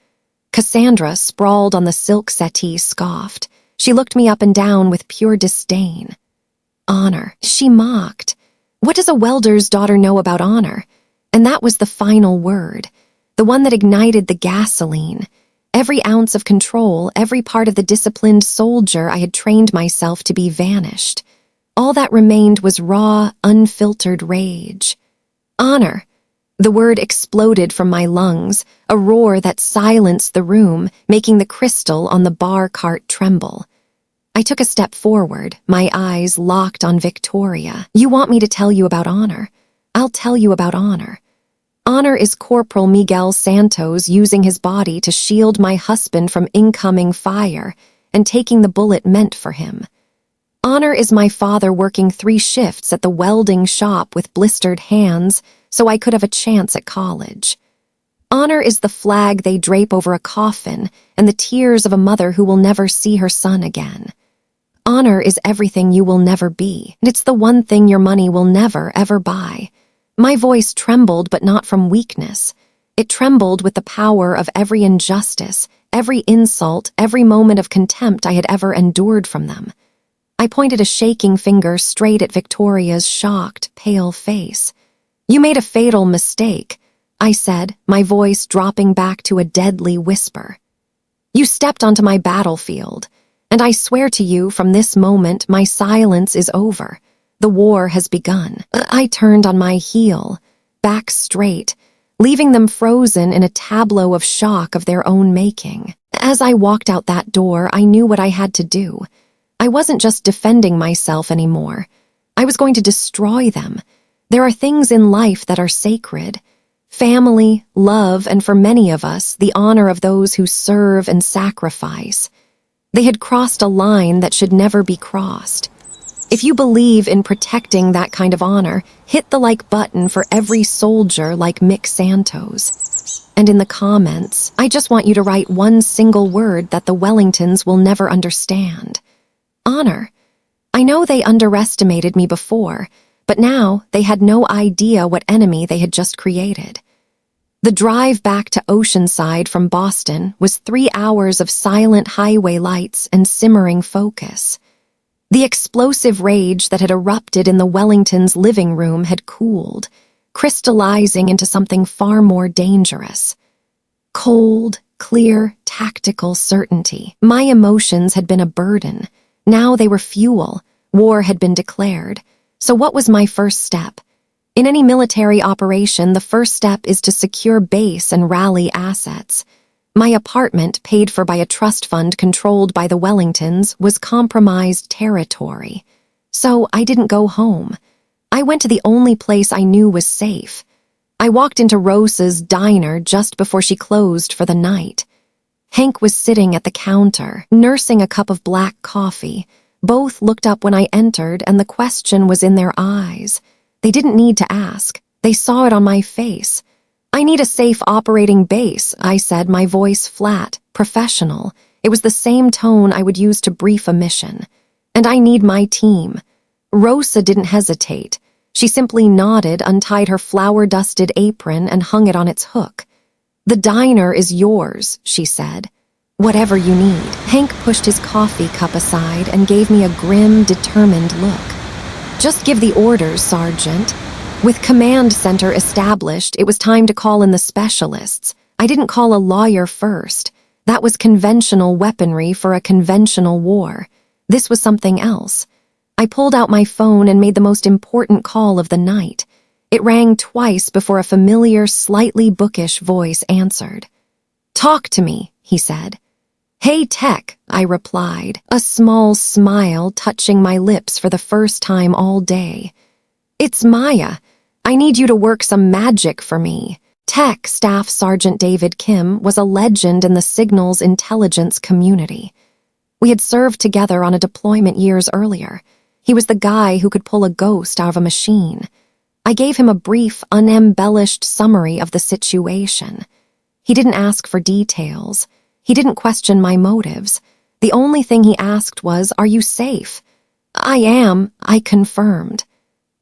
Cassandra, sprawled on the silk settee, scoffed. She looked me up and down with pure disdain. "Honor," she mocked. "What does a welder's daughter know about honor?" And that was the final word, the one that ignited the gasoline. Every ounce of control, every part of the disciplined soldier I had trained myself to be vanished. All that remained was raw, unfiltered rage. "Honor." The word exploded from my lungs, a roar that silenced the room, making the crystal on the bar cart tremble. I took a step forward, my eyes locked on Victoria. "You want me to tell you about honor? I'll tell you about honor. Honor is Corporal Miguel Santos using his body to shield my husband from incoming fire and taking the bullet meant for him. Honor is my father working 3 shifts at the welding shop with blistered hands so I could have a chance at college. Honor is the flag they drape over a coffin and the tears of a mother who will never see her son again. Honor is everything you will never be, and it's the one thing your money will never, ever buy." My voice trembled, but not from weakness. It trembled with the power of every injustice, every insult, every moment of contempt I had ever endured from them. I pointed a shaking finger straight at Victoria's shocked, pale face. "You made a fatal mistake," I said, my voice dropping back to a deadly whisper. "You stepped onto my battlefield. And I swear to you, from this moment, my silence is over. The war has begun. I turned on my heel, back straight, leaving them frozen in a tableau of shock of their own making. As I walked out that door, I knew what I had to do. I wasn't just defending myself anymore. I was going to destroy them. There are things in life that are sacred. Family, love, and for many of us, the honor of those who serve and sacrifice. They had crossed a line that should never be crossed. If you believe in protecting that kind of honor, hit the like button for every soldier like Mick Santos. And in the comments, I just want you to write one single word that the Wellingtons will never understand. Honor. I know they underestimated me before, but now they had no idea what enemy they had just created. The drive back to Oceanside from Boston was 3 hours of silent highway lights and simmering focus. The explosive rage that had erupted in the Wellingtons' living room had cooled, crystallizing into something far more dangerous. Cold, clear, tactical certainty. My emotions had been a burden. Now they were fuel. War had been declared. So what was my first step? In any military operation, the first step is to secure base and rally assets. My apartment, paid for by a trust fund controlled by the Wellingtons, was compromised territory. So I didn't go home. I went to the only place I knew was safe. I walked into Rosa's diner just before she closed for the night. Hank was sitting at the counter, nursing a cup of black coffee. Both looked up when I entered, and the question was in their eyes. They didn't need to ask. They saw it on my face. I need a safe operating base, I said, my voice flat, professional. It was the same tone I would use to brief a mission. And I need my team. Rosa didn't hesitate. She simply nodded, untied her flour-dusted apron, and hung it on its hook. The diner is yours, she said. Whatever you need. Hank pushed his coffee cup aside and gave me a grim, determined look. Just give the orders, Sergeant. With command center established, it was time to call in the specialists. I didn't call a lawyer first. That was conventional weaponry for a conventional war. This was something else. I pulled out my phone and made the most important call of the night. It rang twice before a familiar, slightly bookish voice answered. "Talk to me," he said. "Hey, Tech," I replied, a small smile touching my lips for the first time all day. "It's Maya. I need you to work some magic for me." Tech Staff Sergeant David Kim was a legend in the signals intelligence community. We had served together on a deployment years earlier. He was the guy who could pull a ghost out of a machine. I gave him a brief, unembellished summary of the situation. He didn't ask for details. He didn't question my motives. The only thing he asked was, "Are you safe?" "I am," I confirmed.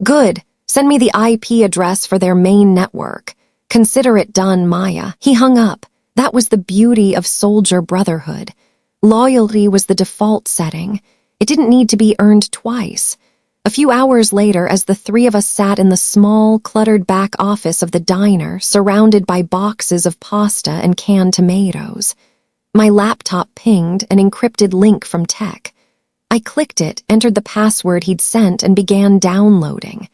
"Good. Send me the IP address for their main network. Consider it done, Maya." He hung up. That was the beauty of soldier brotherhood. Loyalty was the default setting. It didn't need to be earned twice. A few hours later, as the three of us sat in the small, cluttered back office of the diner, surrounded by boxes of pasta and canned tomatoes, my laptop pinged an encrypted link from Tech. I clicked it, entered the password he'd sent, and began downloading.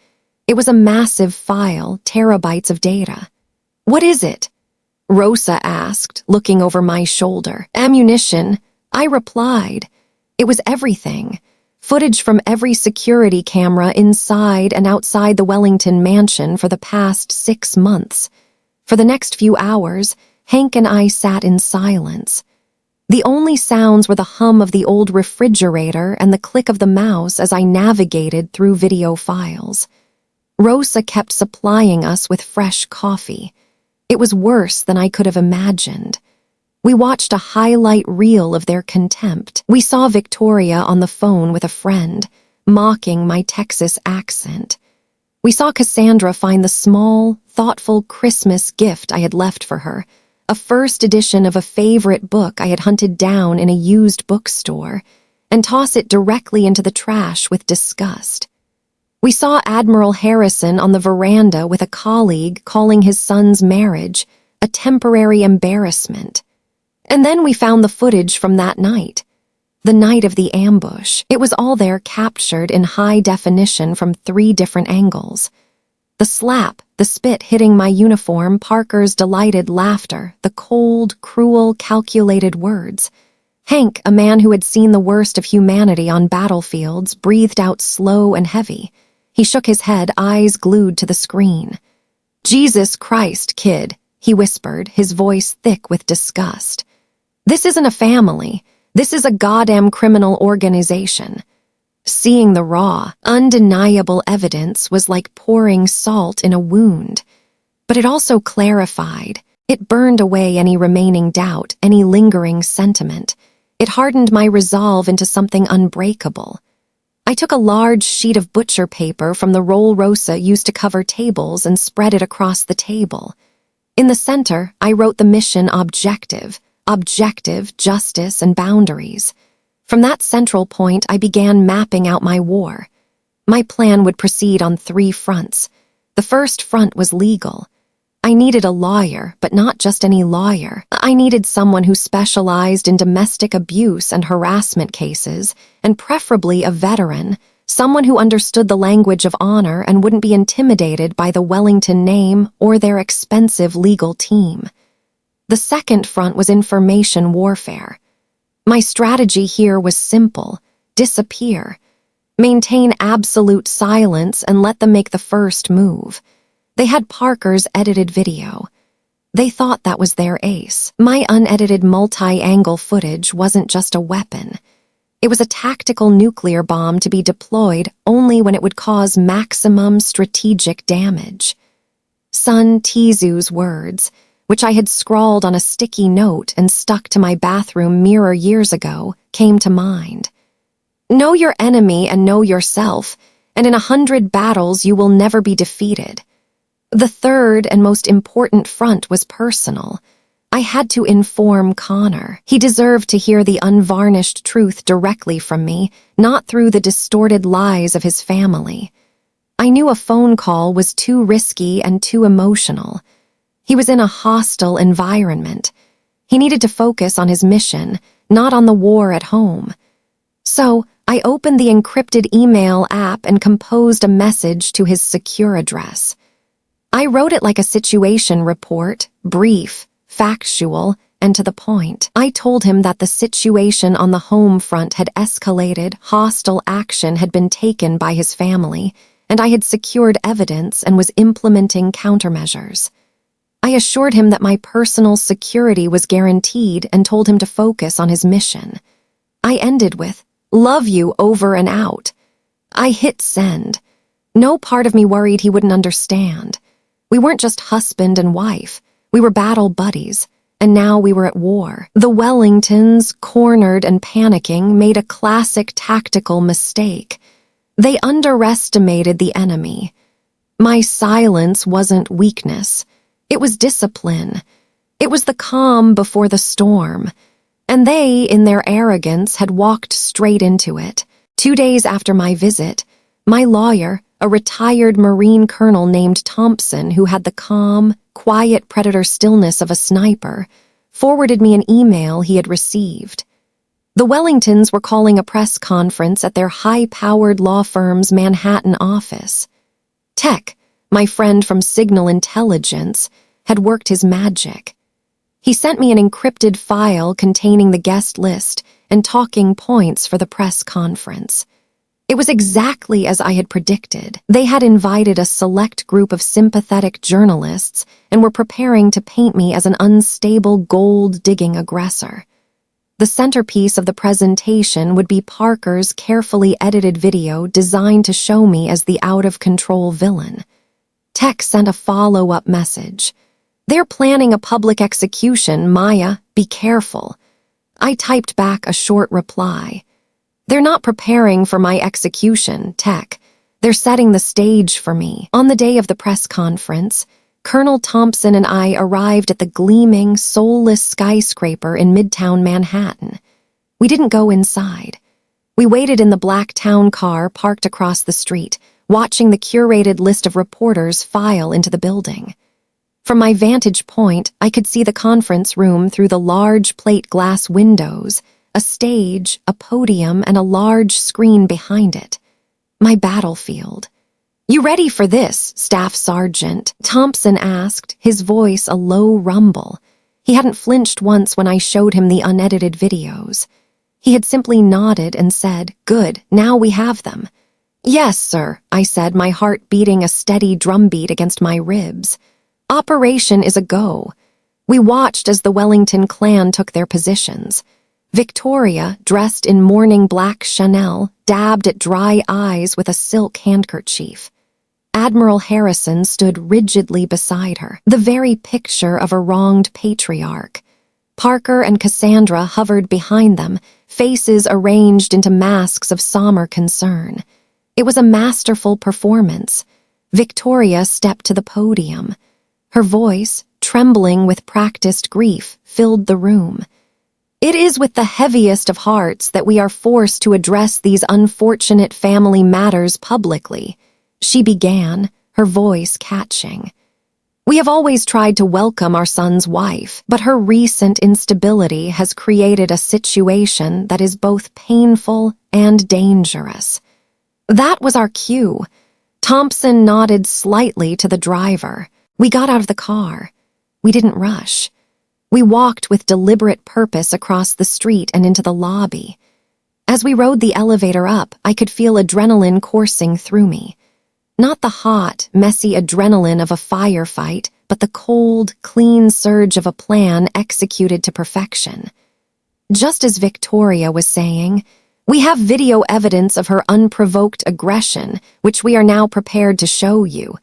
It was a massive file, terabytes of data. "What is it?" Rosa asked, looking over my shoulder. "Ammunition," I replied. It was everything. Footage from every security camera inside and outside the Wellington mansion for the past 6 months. For the next few hours, Hank and I sat in silence. The only sounds were the hum of the old refrigerator and the click of the mouse as I navigated through video files. Rosa kept supplying us with fresh coffee. It was worse than I could have imagined. We watched a highlight reel of their contempt. We saw Victoria on the phone with a friend, mocking my Texas accent. We saw Cassandra find the small, thoughtful Christmas gift I had left for her, a first edition of a favorite book I had hunted down in a used bookstore, and toss it directly into the trash with disgust. We saw Admiral Harrison on the veranda with a colleague calling his son's marriage a temporary embarrassment. And then we found the footage from that night. The night of the ambush. It was all there, captured in high definition from 3 different angles. The slap, the spit hitting my uniform, Parker's delighted laughter, the cold, cruel, calculated words. Hank, a man who had seen the worst of humanity on battlefields, breathed out slow and heavy. He shook his head, eyes glued to the screen. "Jesus Christ, kid," he whispered, his voice thick with disgust. "This isn't a family. This is a goddamn criminal organization." Seeing the raw, undeniable evidence was like pouring salt in a wound. But it also clarified. It burned away any remaining doubt, any lingering sentiment. It hardened my resolve into something unbreakable. I took a large sheet of butcher paper from the roll Rosa used to cover tables and spread it across the table. In the center, I wrote the mission objective, justice, and boundaries. From that central point, I began mapping out my war. My plan would proceed on 3 fronts. The first front was legal. I needed a lawyer, but not just any lawyer. I needed someone who specialized in domestic abuse and harassment cases, and preferably a veteran, someone who understood the language of honor and wouldn't be intimidated by the Wellington name or their expensive legal team. The second front was information warfare. My strategy here was simple: disappear. Maintain absolute silence and let them make the first move. They had Parker's edited video. They thought that was their ace. My unedited multi-angle footage wasn't just a weapon. It was a tactical nuclear bomb to be deployed only when it would cause maximum strategic damage. Sun Tzu's words, which I had scrawled on a sticky note and stuck to my bathroom mirror years ago, came to mind. "Know your enemy and know yourself, and in 100 battles you will never be defeated." The third and most important front was personal. I had to inform Connor. He deserved to hear the unvarnished truth directly from me, not through the distorted lies of his family. I knew a phone call was too risky and too emotional. He was in a hostile environment. He needed to focus on his mission, not on the war at home. So, I opened the encrypted email app and composed a message to his secure address. I wrote it like a situation report, brief, factual, and to the point. I told him that the situation on the home front had escalated, hostile action had been taken by his family, and I had secured evidence and was implementing countermeasures. I assured him that my personal security was guaranteed and told him to focus on his mission. I ended with, "Love you over and out." I hit send. No part of me worried he wouldn't understand. We weren't just husband and wife. We were battle buddies, and now we were at war. The Wellingtons, cornered and panicking, made a classic tactical mistake. They underestimated the enemy. My silence wasn't weakness. It was discipline. It was the calm before the storm. And they, in their arrogance, had walked straight into it. 2 days after my visit, my lawyer, a retired Marine colonel named Thompson, who had the calm, quiet predator stillness of a sniper, forwarded me an email he had received. The Wellingtons were calling a press conference at their high-powered law firm's Manhattan office. Tech, my friend from Signal Intelligence, had worked his magic. He sent me an encrypted file containing the guest list and talking points for the press conference. It was exactly as I had predicted. They had invited a select group of sympathetic journalists and were preparing to paint me as an unstable gold-digging aggressor. The centerpiece of the presentation would be Parker's carefully edited video designed to show me as the out-of-control villain. Tech sent a follow-up message. "They're planning a public execution, Maya. Be careful." I typed back a short reply. "They're not preparing for my execution, Tech. They're setting the stage for me." On the day of the press conference, Colonel Thompson and I arrived at the gleaming, soulless skyscraper in Midtown Manhattan. We didn't go inside. We waited in the black town car parked across the street, watching the curated list of reporters file into the building. From my vantage point, I could see the conference room through the large plate glass windows, a stage, a podium, and a large screen behind it. My battlefield. "You ready for this, Staff Sergeant?" Thompson asked, his voice a low rumble. He hadn't flinched once when I showed him the unedited videos. He had simply nodded and said, "Good, now we have them." "Yes, sir," I said, my heart beating a steady drumbeat against my ribs. "Operation is a go." We watched as the Wellington clan took their positions. Victoria, dressed in morning black Chanel, dabbed at dry eyes with a silk handkerchief. Admiral Harrison stood rigidly beside her, the very picture of a wronged patriarch. Parker and Cassandra hovered behind them, faces arranged into masks of somber concern. It was a masterful performance. Victoria stepped to the podium. Her voice, trembling with practiced grief, filled the room. "It is with the heaviest of hearts that we are forced to address these unfortunate family matters publicly," she began, her voice catching. "We have always tried to welcome our son's wife, but her recent instability has created a situation that is both painful and dangerous." That was our cue. Thompson nodded slightly to the driver. We got out of the car. We didn't rush. We walked with deliberate purpose across the street and into the lobby. As we rode the elevator up, I could feel adrenaline coursing through me. Not the hot, messy adrenaline of a firefight, but the cold, clean surge of a plan executed to perfection. Just as Victoria was saying, "We have video evidence of her unprovoked aggression, which we are now prepared to show you."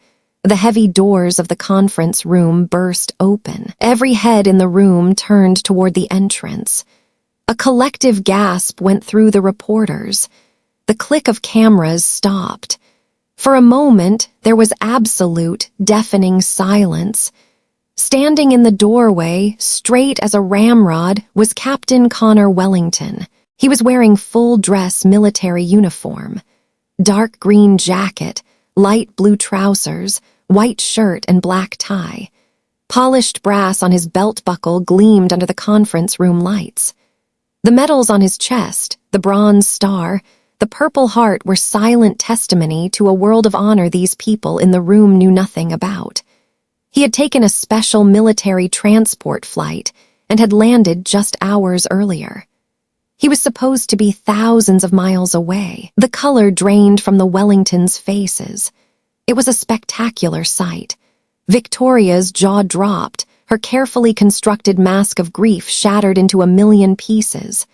The heavy doors of the conference room burst open. Every head in the room turned toward the entrance. A collective gasp went through the reporters. The click of cameras stopped. For a moment, there was absolute, deafening silence. Standing in the doorway, straight as a ramrod, was Captain Connor Wellington. He was wearing full-dress military uniform. Dark green jacket, light blue trousers, white shirt and black tie. Polished brass on his belt buckle gleamed under the conference room lights. The medals on his chest, the bronze star, the Purple Heart were silent testimony to a world of honor these people in the room knew nothing about. He had taken a special military transport flight and had landed just hours earlier. He was supposed to be thousands of miles away. The color drained from the Wellingtons' faces. It was a spectacular sight. Victoria's jaw dropped, her carefully constructed mask of grief shattered into a million pieces.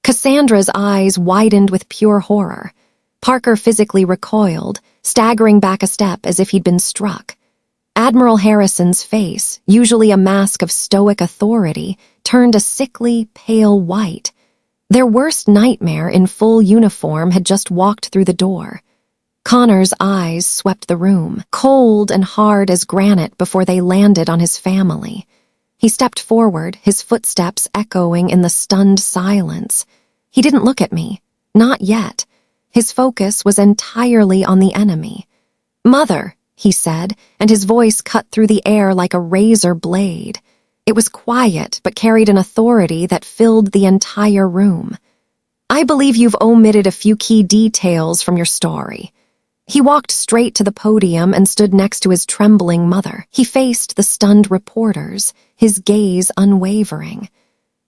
Cassandra's eyes widened with pure horror. Parker physically recoiled, staggering back a step as if he'd been struck. Admiral Harrison's face, usually a mask of stoic authority, turned a sickly, pale white. Their worst nightmare in full uniform had just walked through the door. Connor's eyes swept the room, cold and hard as granite before they landed on his family. He stepped forward, his footsteps echoing in the stunned silence. He didn't look at me. Not yet. His focus was entirely on the enemy. "Mother," he said, and his voice cut through the air like a razor blade. It was quiet, but carried an authority that filled the entire room. "I believe you've omitted a few key details from your story." He walked straight to the podium and stood next to his trembling mother. He faced the stunned reporters, his gaze unwavering.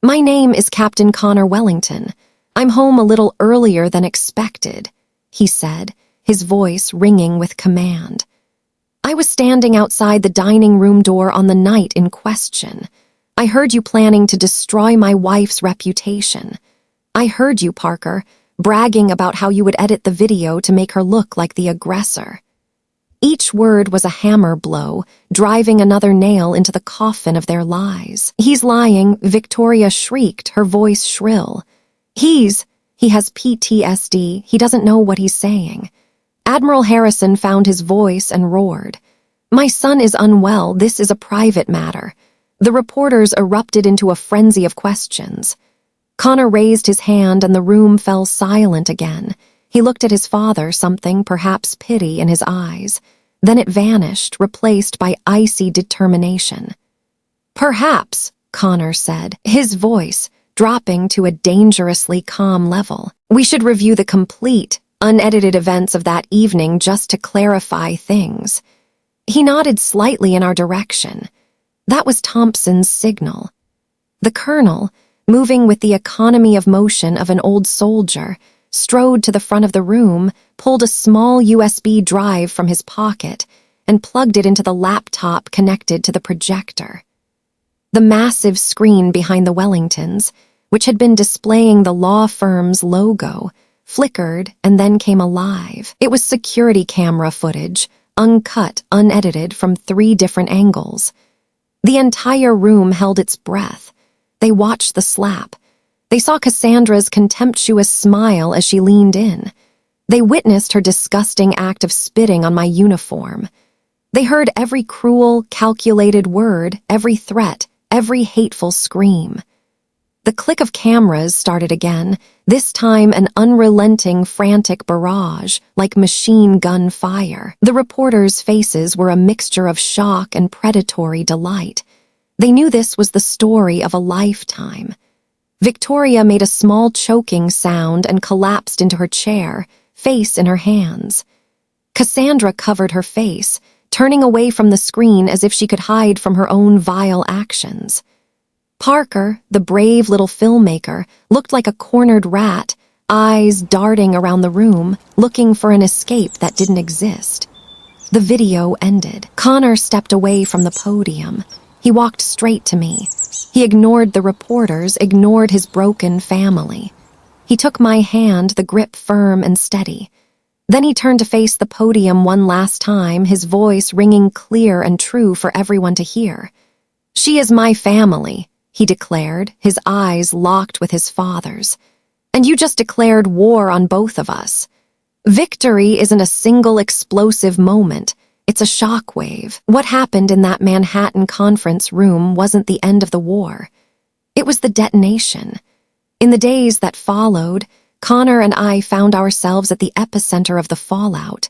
"My name is Captain Connor Wellington. I'm home a little earlier than expected," he said, his voice ringing with command. "I was standing outside the dining room door on the night in question. I heard you planning to destroy my wife's reputation. I heard you, Parker, bragging about how you would edit the video to make her look like the aggressor." Each word was a hammer blow, driving another nail into the coffin of their lies. "He's lying," Victoria shrieked, her voice shrill. He has PTSD, he doesn't know what he's saying." Admiral Harrison found his voice and roared. "My son is unwell, this is a private matter." The reporters erupted into a frenzy of questions. Connor raised his hand and the room fell silent again. He looked at his father, something, perhaps pity, in his eyes. Then it vanished, replaced by icy determination. "Perhaps," Connor said, his voice, dropping to a dangerously calm level. We should review the complete, unedited events of that evening just to clarify things. He nodded slightly in our direction. That was Thompson's signal. The colonel, moving with the economy of motion of an old soldier, strode to the front of the room, pulled a small USB drive from his pocket, and plugged it into the laptop connected to the projector. The massive screen behind the Wellingtons, which had been displaying the law firm's logo, flickered and then came alive. It was security camera footage, uncut, unedited from 3 different angles. The entire room held its breath. They watched the slap. They saw Cassandra's contemptuous smile as she leaned in. They witnessed her disgusting act of spitting on my uniform. They heard every cruel, calculated word, every threat, every hateful scream. The click of cameras started again, this time an unrelenting, frantic barrage, like machine gun fire. The reporters' faces were a mixture of shock and predatory delight. They knew this was the story of a lifetime. Victoria made a small choking sound and collapsed into her chair, face in her hands. Cassandra covered her face, turning away from the screen as if she could hide from her own vile actions. Parker, the brave little filmmaker, looked like a cornered rat, eyes darting around the room, looking for an escape that didn't exist. The video ended. Connor stepped away from the podium. He walked straight to me. He ignored the reporters, ignored his broken family. He took my hand, the grip firm and steady. Then he turned to face the podium one last time, his voice ringing clear and true for everyone to hear. "She is my family," he declared, his eyes locked with his father's. "And you just declared war on both of us. Victory isn't a single explosive moment. It's a shockwave. What happened in that Manhattan conference room wasn't the end of the war. It was the detonation. In the days that followed, Connor and I found ourselves at the epicenter of the fallout.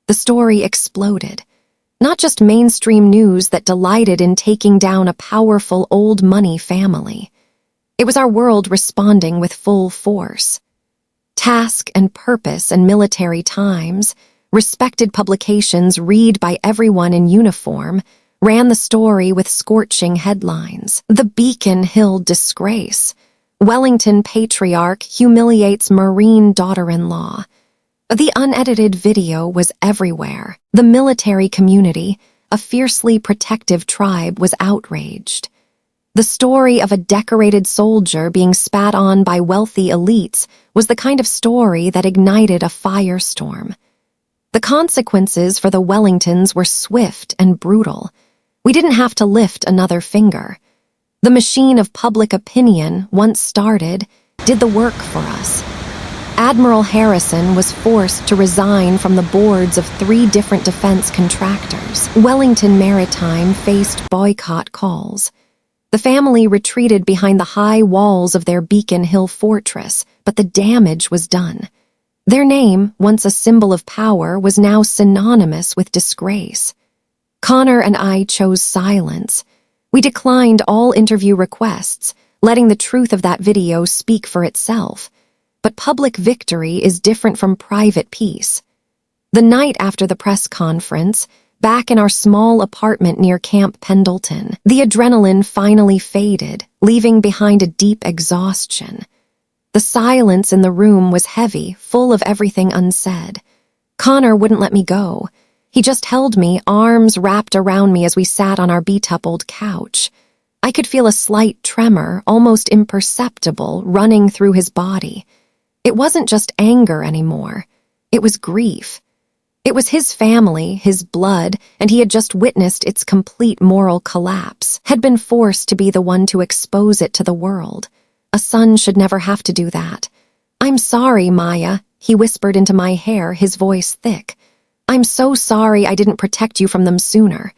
The story exploded. Not just mainstream news that delighted in taking down a powerful old money family. It was our world responding with full force. Task and Purpose and Military Times, respected publications read by everyone in uniform, ran the story with scorching headlines. The Beacon Hill disgrace. Wellington patriarch humiliates Marine daughter-in-law. The unedited video was everywhere. The military community, a fiercely protective tribe, was outraged. The story of a decorated soldier being spat on by wealthy elites was the kind of story that ignited a firestorm. The consequences for the Wellingtons were swift and brutal. We didn't have to lift another finger. The machine of public opinion, once started, did the work for us. Admiral Harrison was forced to resign from the boards of 3 different defense contractors. Wellington Maritime faced boycott calls. The family retreated behind the high walls of their Beacon Hill fortress, but the damage was done. Their name, once a symbol of power, was now synonymous with disgrace. Connor and I chose silence. We declined all interview requests, letting the truth of that video speak for itself. But public victory is different from private peace. The night after the press conference, back in our small apartment near Camp Pendleton, the adrenaline finally faded, leaving behind a deep exhaustion. The silence in the room was heavy, full of everything unsaid. Connor wouldn't let me go. He just held me, arms wrapped around me as we sat on our beat-up old couch. I could feel a slight tremor, almost imperceptible, running through his body. It wasn't just anger anymore. It was grief. It was his family, his blood, and he had just witnessed its complete moral collapse, had been forced to be the one to expose it to the world. A son should never have to do that. "I'm sorry, Maya," he whispered into my hair, his voice thick. "I'm so sorry I didn't protect you from them sooner."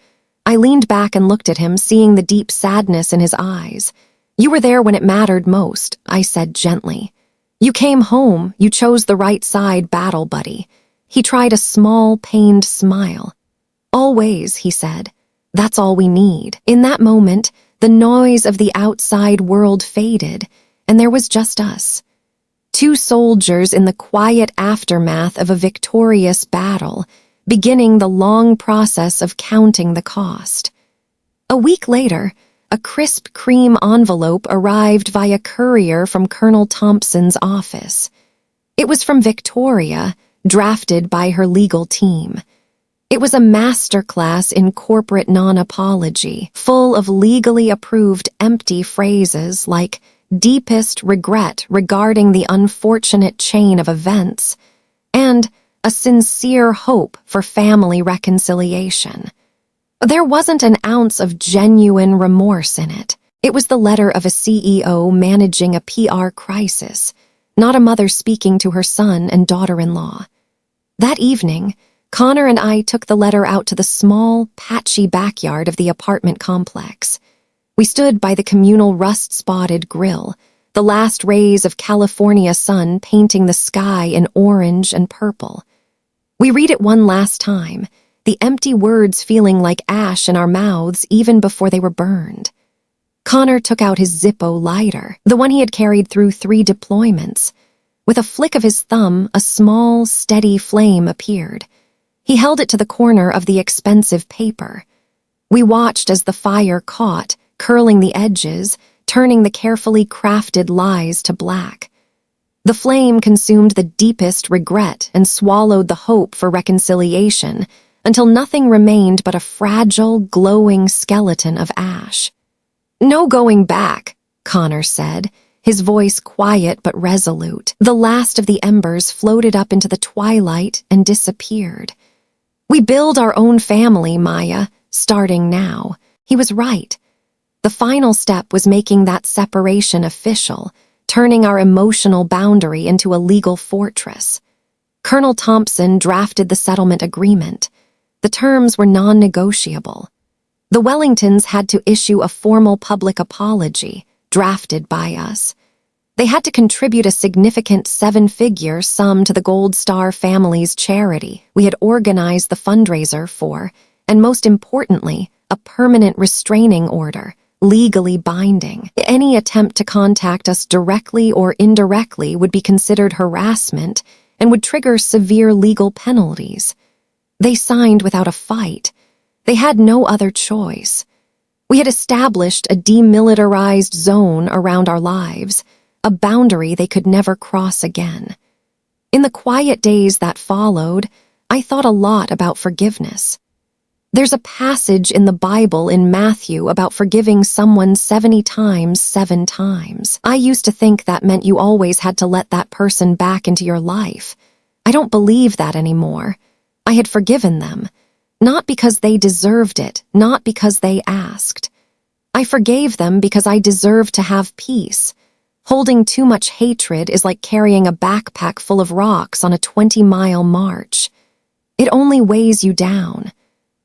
I leaned back and looked at him, seeing the deep sadness in his eyes. "You were there when it mattered most," I said gently. "You came home, you chose the right side, battle buddy." He tried a small, pained smile. "Always," he said. "That's all we need." In that moment, the noise of the outside world faded, and there was just us. Two soldiers in the quiet aftermath of a victorious battle, beginning the long process of counting the cost. A week later, a crisp cream envelope arrived via courier from Colonel Thompson's office. It was from Victoria, drafted by her legal team. It was a masterclass in corporate non-apology, full of legally approved empty phrases like deepest regret regarding the unfortunate chain of events, and a sincere hope for family reconciliation. There wasn't an ounce of genuine remorse in it. It was the letter of a CEO managing a PR crisis, not a mother speaking to her son and daughter-in-law. That evening, Connor and I took the letter out to the small, patchy backyard of the apartment complex. We stood by the communal rust-spotted grill, the last rays of California sun painting the sky in orange and purple. We read it one last time, the empty words feeling like ash in our mouths even before they were burned. Connor took out his Zippo lighter, the one he had carried through 3 deployments. With a flick of his thumb, a small, steady flame appeared. He held it to the corner of the expensive paper. We watched as the fire caught, curling the edges, turning the carefully crafted lies to black. The flame consumed the deepest regret and swallowed the hope for reconciliation until nothing remained but a fragile, glowing skeleton of ash. "No going back," Connor said, his voice quiet but resolute. The last of the embers floated up into the twilight and disappeared. "We build our own family, Maya, starting now." He was right. The final step was making that separation official, turning our emotional boundary into a legal fortress. Colonel Thompson drafted the settlement agreement. The terms were non-negotiable. The Wellingtons had to issue a formal public apology, drafted by us. They had to contribute a significant 7-figure sum to the Gold Star family's charity we had organized the fundraiser for, and most importantly, a permanent restraining order, legally binding. Any attempt to contact us directly or indirectly would be considered harassment and would trigger severe legal penalties. They signed without a fight. They had no other choice. We had established a demilitarized zone around our lives, a boundary they could never cross again. In the quiet days that followed, I thought a lot about forgiveness. There's a passage in the Bible in Matthew about forgiving someone 70 times 7 times. I used to think that meant you always had to let that person back into your life. I don't believe that anymore. I had forgiven them, not because they deserved it, not because they asked. I forgave them because I deserved to have peace. Holding too much hatred is like carrying a backpack full of rocks on a 20-mile march. It only weighs you down.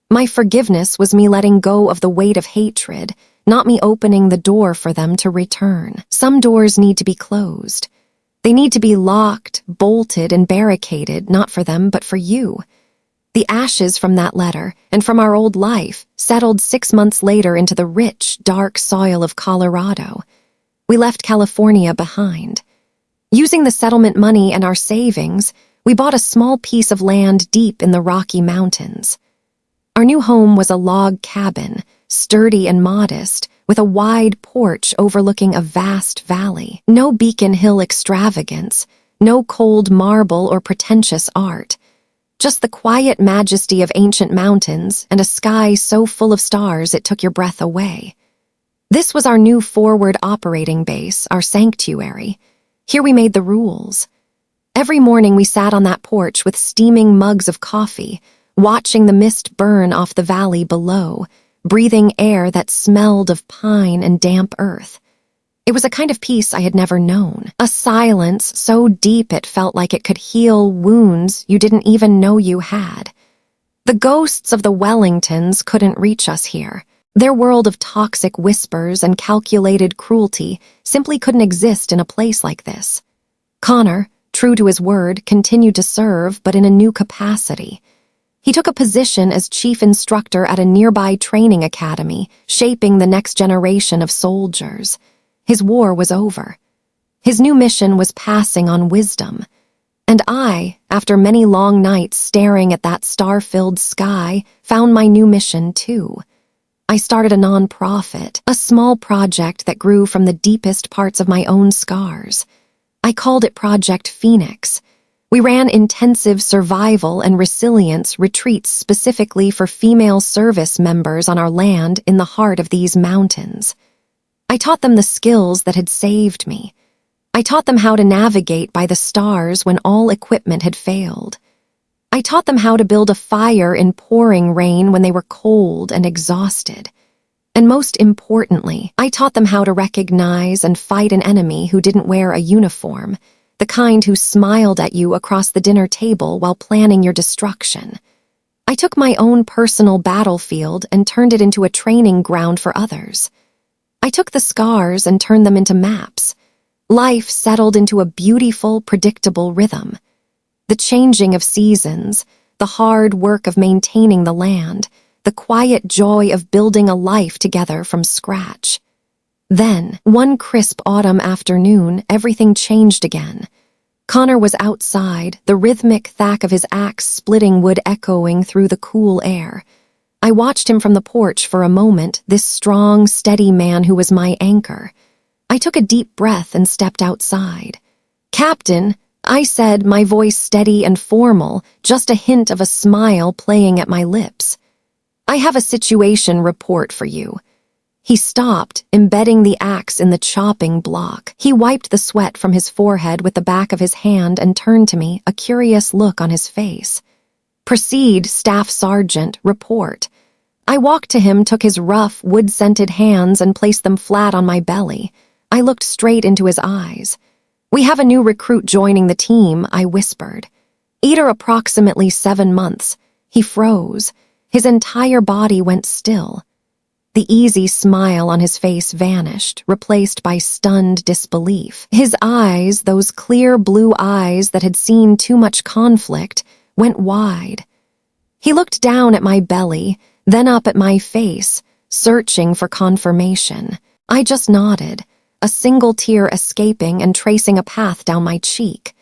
My forgiveness was me letting go of the weight of hatred, not me opening the door for them to return. Some doors need to be closed. They need to be locked, bolted, and barricaded, not for them, but for you. The ashes from that letter, and from our old life, settled 6 months later into the rich, dark soil of Colorado. We left California behind. Using the settlement money and our savings, we bought a small piece of land deep in the Rocky Mountains. Our new home was a log cabin, sturdy and modest, with a wide porch overlooking a vast valley. No Beacon Hill extravagance, no cold marble or pretentious art. Just the quiet majesty of ancient mountains and a sky so full of stars it took your breath away. This was our new forward operating base, our sanctuary. Here we made the rules. Every morning we sat on that porch with steaming mugs of coffee, watching the mist burn off the valley below, breathing air that smelled of pine and damp earth. It was a kind of peace I had never known, a silence so deep it felt like it could heal wounds you didn't even know you had. The ghosts of the Wellingtons couldn't reach us here. Their world of toxic whispers and calculated cruelty simply couldn't exist in a place like this. Connor, true to his word, continued to serve, but in a new capacity. He took a position as chief instructor at a nearby training academy, shaping the next generation of soldiers. His war was over. His new mission was passing on wisdom. And I, after many long nights staring at that star-filled sky, found my new mission too. I started a nonprofit, a small project that grew from the deepest parts of my own scars. I called it Project Phoenix. We ran intensive survival and resilience retreats specifically for female service members on our land in the heart of these mountains. I taught them the skills that had saved me. I taught them how to navigate by the stars when all equipment had failed. I taught them how to build a fire in pouring rain when they were cold and exhausted. And most importantly, I taught them how to recognize and fight an enemy who didn't wear a uniform, the kind who smiled at you across the dinner table while planning your destruction. I took my own personal battlefield and turned it into a training ground for others. I took the scars and turned them into maps. Life settled into a beautiful, predictable rhythm. The changing of seasons, the hard work of maintaining the land, the quiet joy of building a life together from scratch. Then, one crisp autumn afternoon, everything changed again. Connor was outside, the rhythmic thwack of his axe splitting wood echoing through the cool air. I watched him from the porch for a moment, this strong, steady man who was my anchor. I took a deep breath and stepped outside. "Captain," I said, my voice steady and formal, just a hint of a smile playing at my lips. "I have a situation report for you." He stopped, embedding the axe in the chopping block. He wiped the sweat from his forehead with the back of his hand and turned to me, a curious look on his face. "Proceed, Staff Sergeant, report." I walked to him, took his rough, wood-scented hands and placed them flat on my belly. I looked straight into his eyes. "We have a new recruit joining the team," I whispered. "Eder approximately 7 months." He froze. His entire body went still. The easy smile on his face vanished, replaced by stunned disbelief. His eyes, those clear blue eyes that had seen too much conflict, went wide. He looked down at my belly, then up at my face, searching for confirmation. I just nodded, a single tear escaping and tracing a path down my cheek.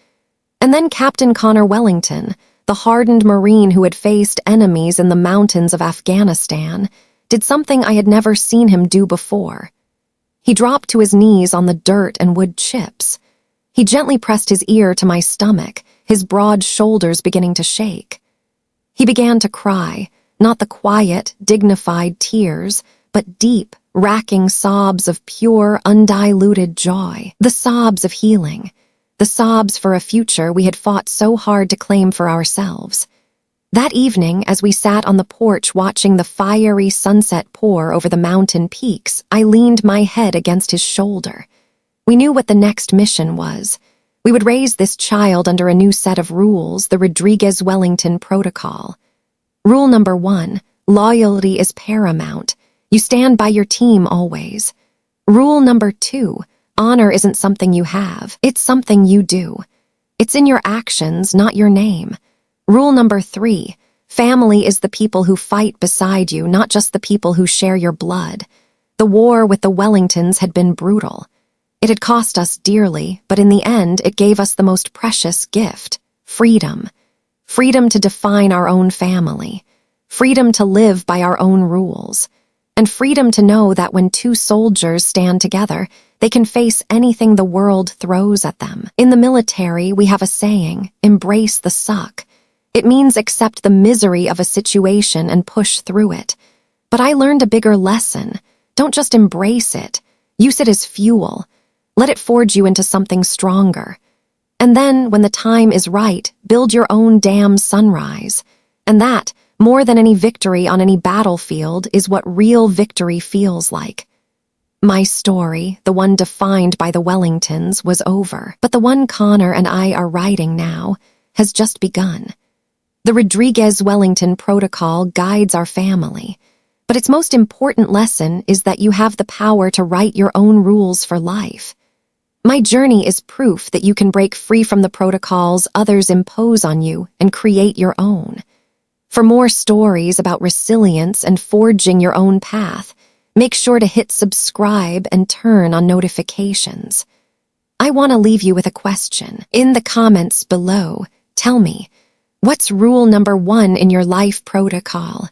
And then Captain Connor Wellington, the hardened Marine who had faced enemies in the mountains of Afghanistan, did something I had never seen him do before. He dropped to his knees on the dirt and wood chips. He gently pressed his ear to my stomach, his broad shoulders beginning to shake. He began to cry, not the quiet, dignified tears, but deep, racking sobs of pure, undiluted joy, the sobs of healing, the sobs for a future we had fought so hard to claim for ourselves. That evening, as we sat on the porch watching the fiery sunset pour over the mountain peaks, I leaned my head against his shoulder. We knew what the next mission was. We would raise this child under a new set of rules, the Rodriguez-Wellington Protocol. Rule number 1, loyalty is paramount. You stand by your team always. Rule number 2, honor isn't something you have, it's something you do. It's in your actions, not your name. Rule number 3, family is the people who fight beside you, not just the people who share your blood. The war with the Wellingtons had been brutal. It had cost us dearly, but in the end it gave us the most precious gift, freedom. Freedom to define our own family. Freedom to live by our own rules. And freedom to know that when two soldiers stand together, they can face anything the world throws at them. In the military, we have a saying, embrace the suck. It means accept the misery of a situation and push through it. But I learned a bigger lesson. Don't just embrace it. Use it as fuel. Let it forge you into something stronger. And then, when the time is right, build your own damn sunrise. And that, more than any victory on any battlefield, is what real victory feels like. My story, the one defined by the Wellingtons, was over. But the one Connor and I are writing now has just begun. The Rodriguez-Wellington Protocol guides our family. But its most important lesson is that you have the power to write your own rules for life. My journey is proof that you can break free from the protocols others impose on you and create your own. For more stories about resilience and forging your own path, make sure to hit subscribe and turn on notifications. I want to leave you with a question. In the comments below, tell me, what's rule number 1 in your life protocol?